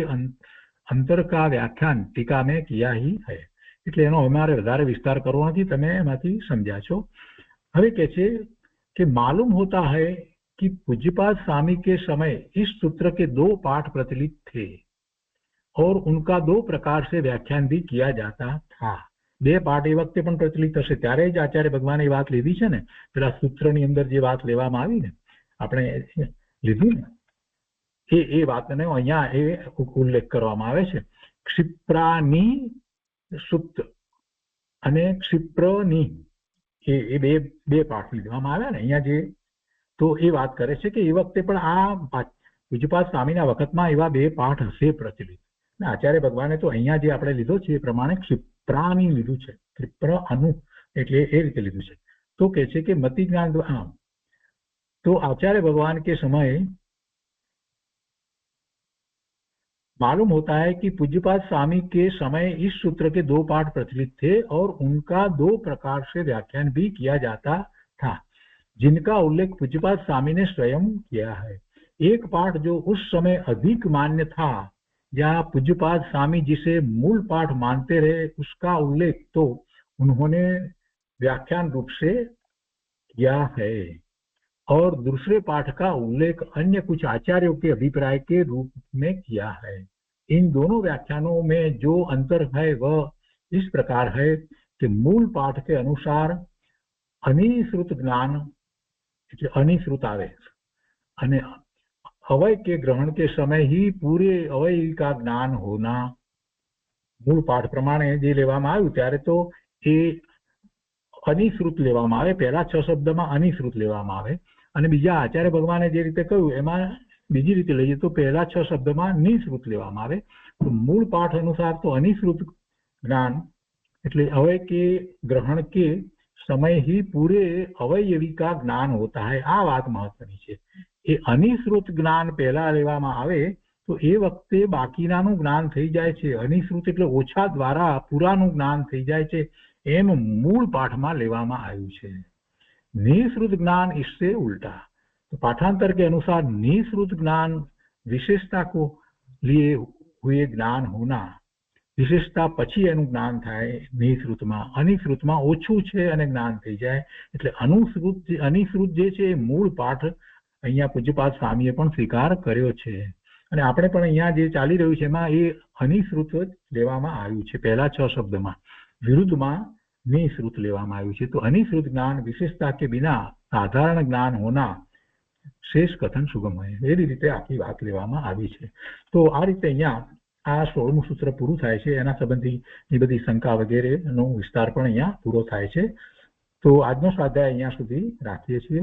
अंतर का व्याख्यान टीका में किया ही है. એટલે એનો અમારે વધારે વિસ્તાર કરવો નથી, તમે એમાંથી સમજ્યા છો. હવે કહે છે कि मालूम होता है कि पूज्यपाद स्वामी के समय इस सूत्र के 2 पाठ प्रचलित थे और उनका 2 प्रकार से व्याख्यान भी किया जाता था. 2 પાઠ એ વખતે પણ પ્રચલિત હશે ત્યારે જ આચાર્ય ભગવાને એ વાત લીધી છે ને. પેલા સૂત્રની અંદર જે વાત લેવામાં આવી ને આપણે લીધી ને એ વાતને અહીંયા એ ઉલ્લેખ કરવામાં આવે છે. ક્ષિપ્રાની સુપ્ત અને ક્ષિપ્રની એ બે પાઠ લીધવામાં આવ્યા ને અહીંયા જે. તો એ વાત કરે છે કે એ વખતે પણ આ પૂજ્યપાદ સ્વામીના વખતમાં એવા 2 પાઠ હશે પ્રચલિત. આચાર્ય ભગવાને તો અહીંયા જે આપણે લીધો છે એ પ્રમાણે ક્ષિપ્રાની લીધું છે. ક્ષિપ્ર અનુ એટલે એ રીતે લીધું છે. તો કહે છે કે મતિ જ્ઞાન तो आचार्य भगवान के समय मालूम होता है कि पूज्यपाद स्वामी के समय इस सूत्र के 2 पाठ प्रचलित थे और उनका 2 प्रकार से व्याख्यान भी किया जाता था, जिनका उल्लेख पूज्यपाद स्वामी ने स्वयं किया है. एक पाठ जो उस समय अधिक मान्य था, जहाँ पूज्यपाद स्वामी जिसे मूल पाठ मानते रहे, उसका उल्लेख तो उन्होंने व्याख्यान रूप से किया है और दूसरे पाठ का उल्लेख अन्य कुछ आचार्यों के अभिप्राय के रूप में किया है. इन दोनों व्याख्यानों में जो अंतर है वह इस प्रकार है कि मूल पाठ के अनुसार अनिश्रुत ज्ञान अनिश्रुत आवे અને अवय के ग्रहण के समय ही पूरे अवय का ज्ञान होना મૂળ પાઠ પ્રમાણે જે લેવામાં આવ્યું ત્યારે તો એ અનિશ્રુત લેવામાં આવે, પહેલા 6 શબ્દમાં અનિશ્રુત લેવામાં આવે, અને બીજા આચાર્ય ભગવાને જે રીતે કહ્યું એમાં બીજી રીતે લઈએ તો પહેલા 6 શબ્દમાં નિશ્રુત લેવામાં આવે. તો મૂળ પાઠ અનુસાર તો અનિશ્રુત જ્ઞાન એટલે अवय के ग्रहण के समय ही पूरे अवयवी का ज्ञान होता है. આ વાત મહત્વની છે. એ અનિશ્રુત જ્ઞાન પહેલા લેવામાં આવે તો એ વખતે બાકીનાનું જ્ઞાન થઈ જાય છે. અનિશ્રુત એટલે ઓછા દ્વારા પૂરાનું જ્ઞાન થઈ જાય છે એમ મૂળ પાઠમાં લેવામાં આવ્યું છે. નિશ્રુત જ્ઞાન इससे उल्टा. तो पाठांतर के अनुसार निश्रुत ज्ञान विशेषता को लिए हुए ज्ञान होना, વિશેષતા પછી એનું જ્ઞાન થાય નિશ્રુતમાં. અનિશ્રુતમાં ઓછું છે અને જ્ઞાન થઈ જાય એટલે અનિશ્રુત જે છે એ મૂળ પાઠ અહીંયા પૂજ્યપાદ સ્વામીએ પણ સ્વીકાર કર્યો છે. અને આપણે પણ અહીંયા જે ચાલી રહ્યું છે એમાં એ અનિશ્રુત જ લેવામાં આવ્યું છે. પહેલા 6 શબ્દમાં વિરુદ્ધમાં નિશ્રુત લેવામાં આવ્યું છે. તો અનિશ્રુત જ્ઞાન વિશેષતા કે બિના સાધારણ જ્ઞાન હોના શેષ કથન સુગમ હોય, એવી રીતે આખી વાત લેવામાં આવી છે. તો આ રીતે અહીંયા આ 16મું સૂત્ર પૂરું થાય છે. એના સંબંધીની બધી શંકા વગેરેનો વિસ્તાર પણ અહીંયા પૂરો થાય છે. તો આજનો સ્વાધ્યાય અહીંયા સુધી રાખીએ છીએ.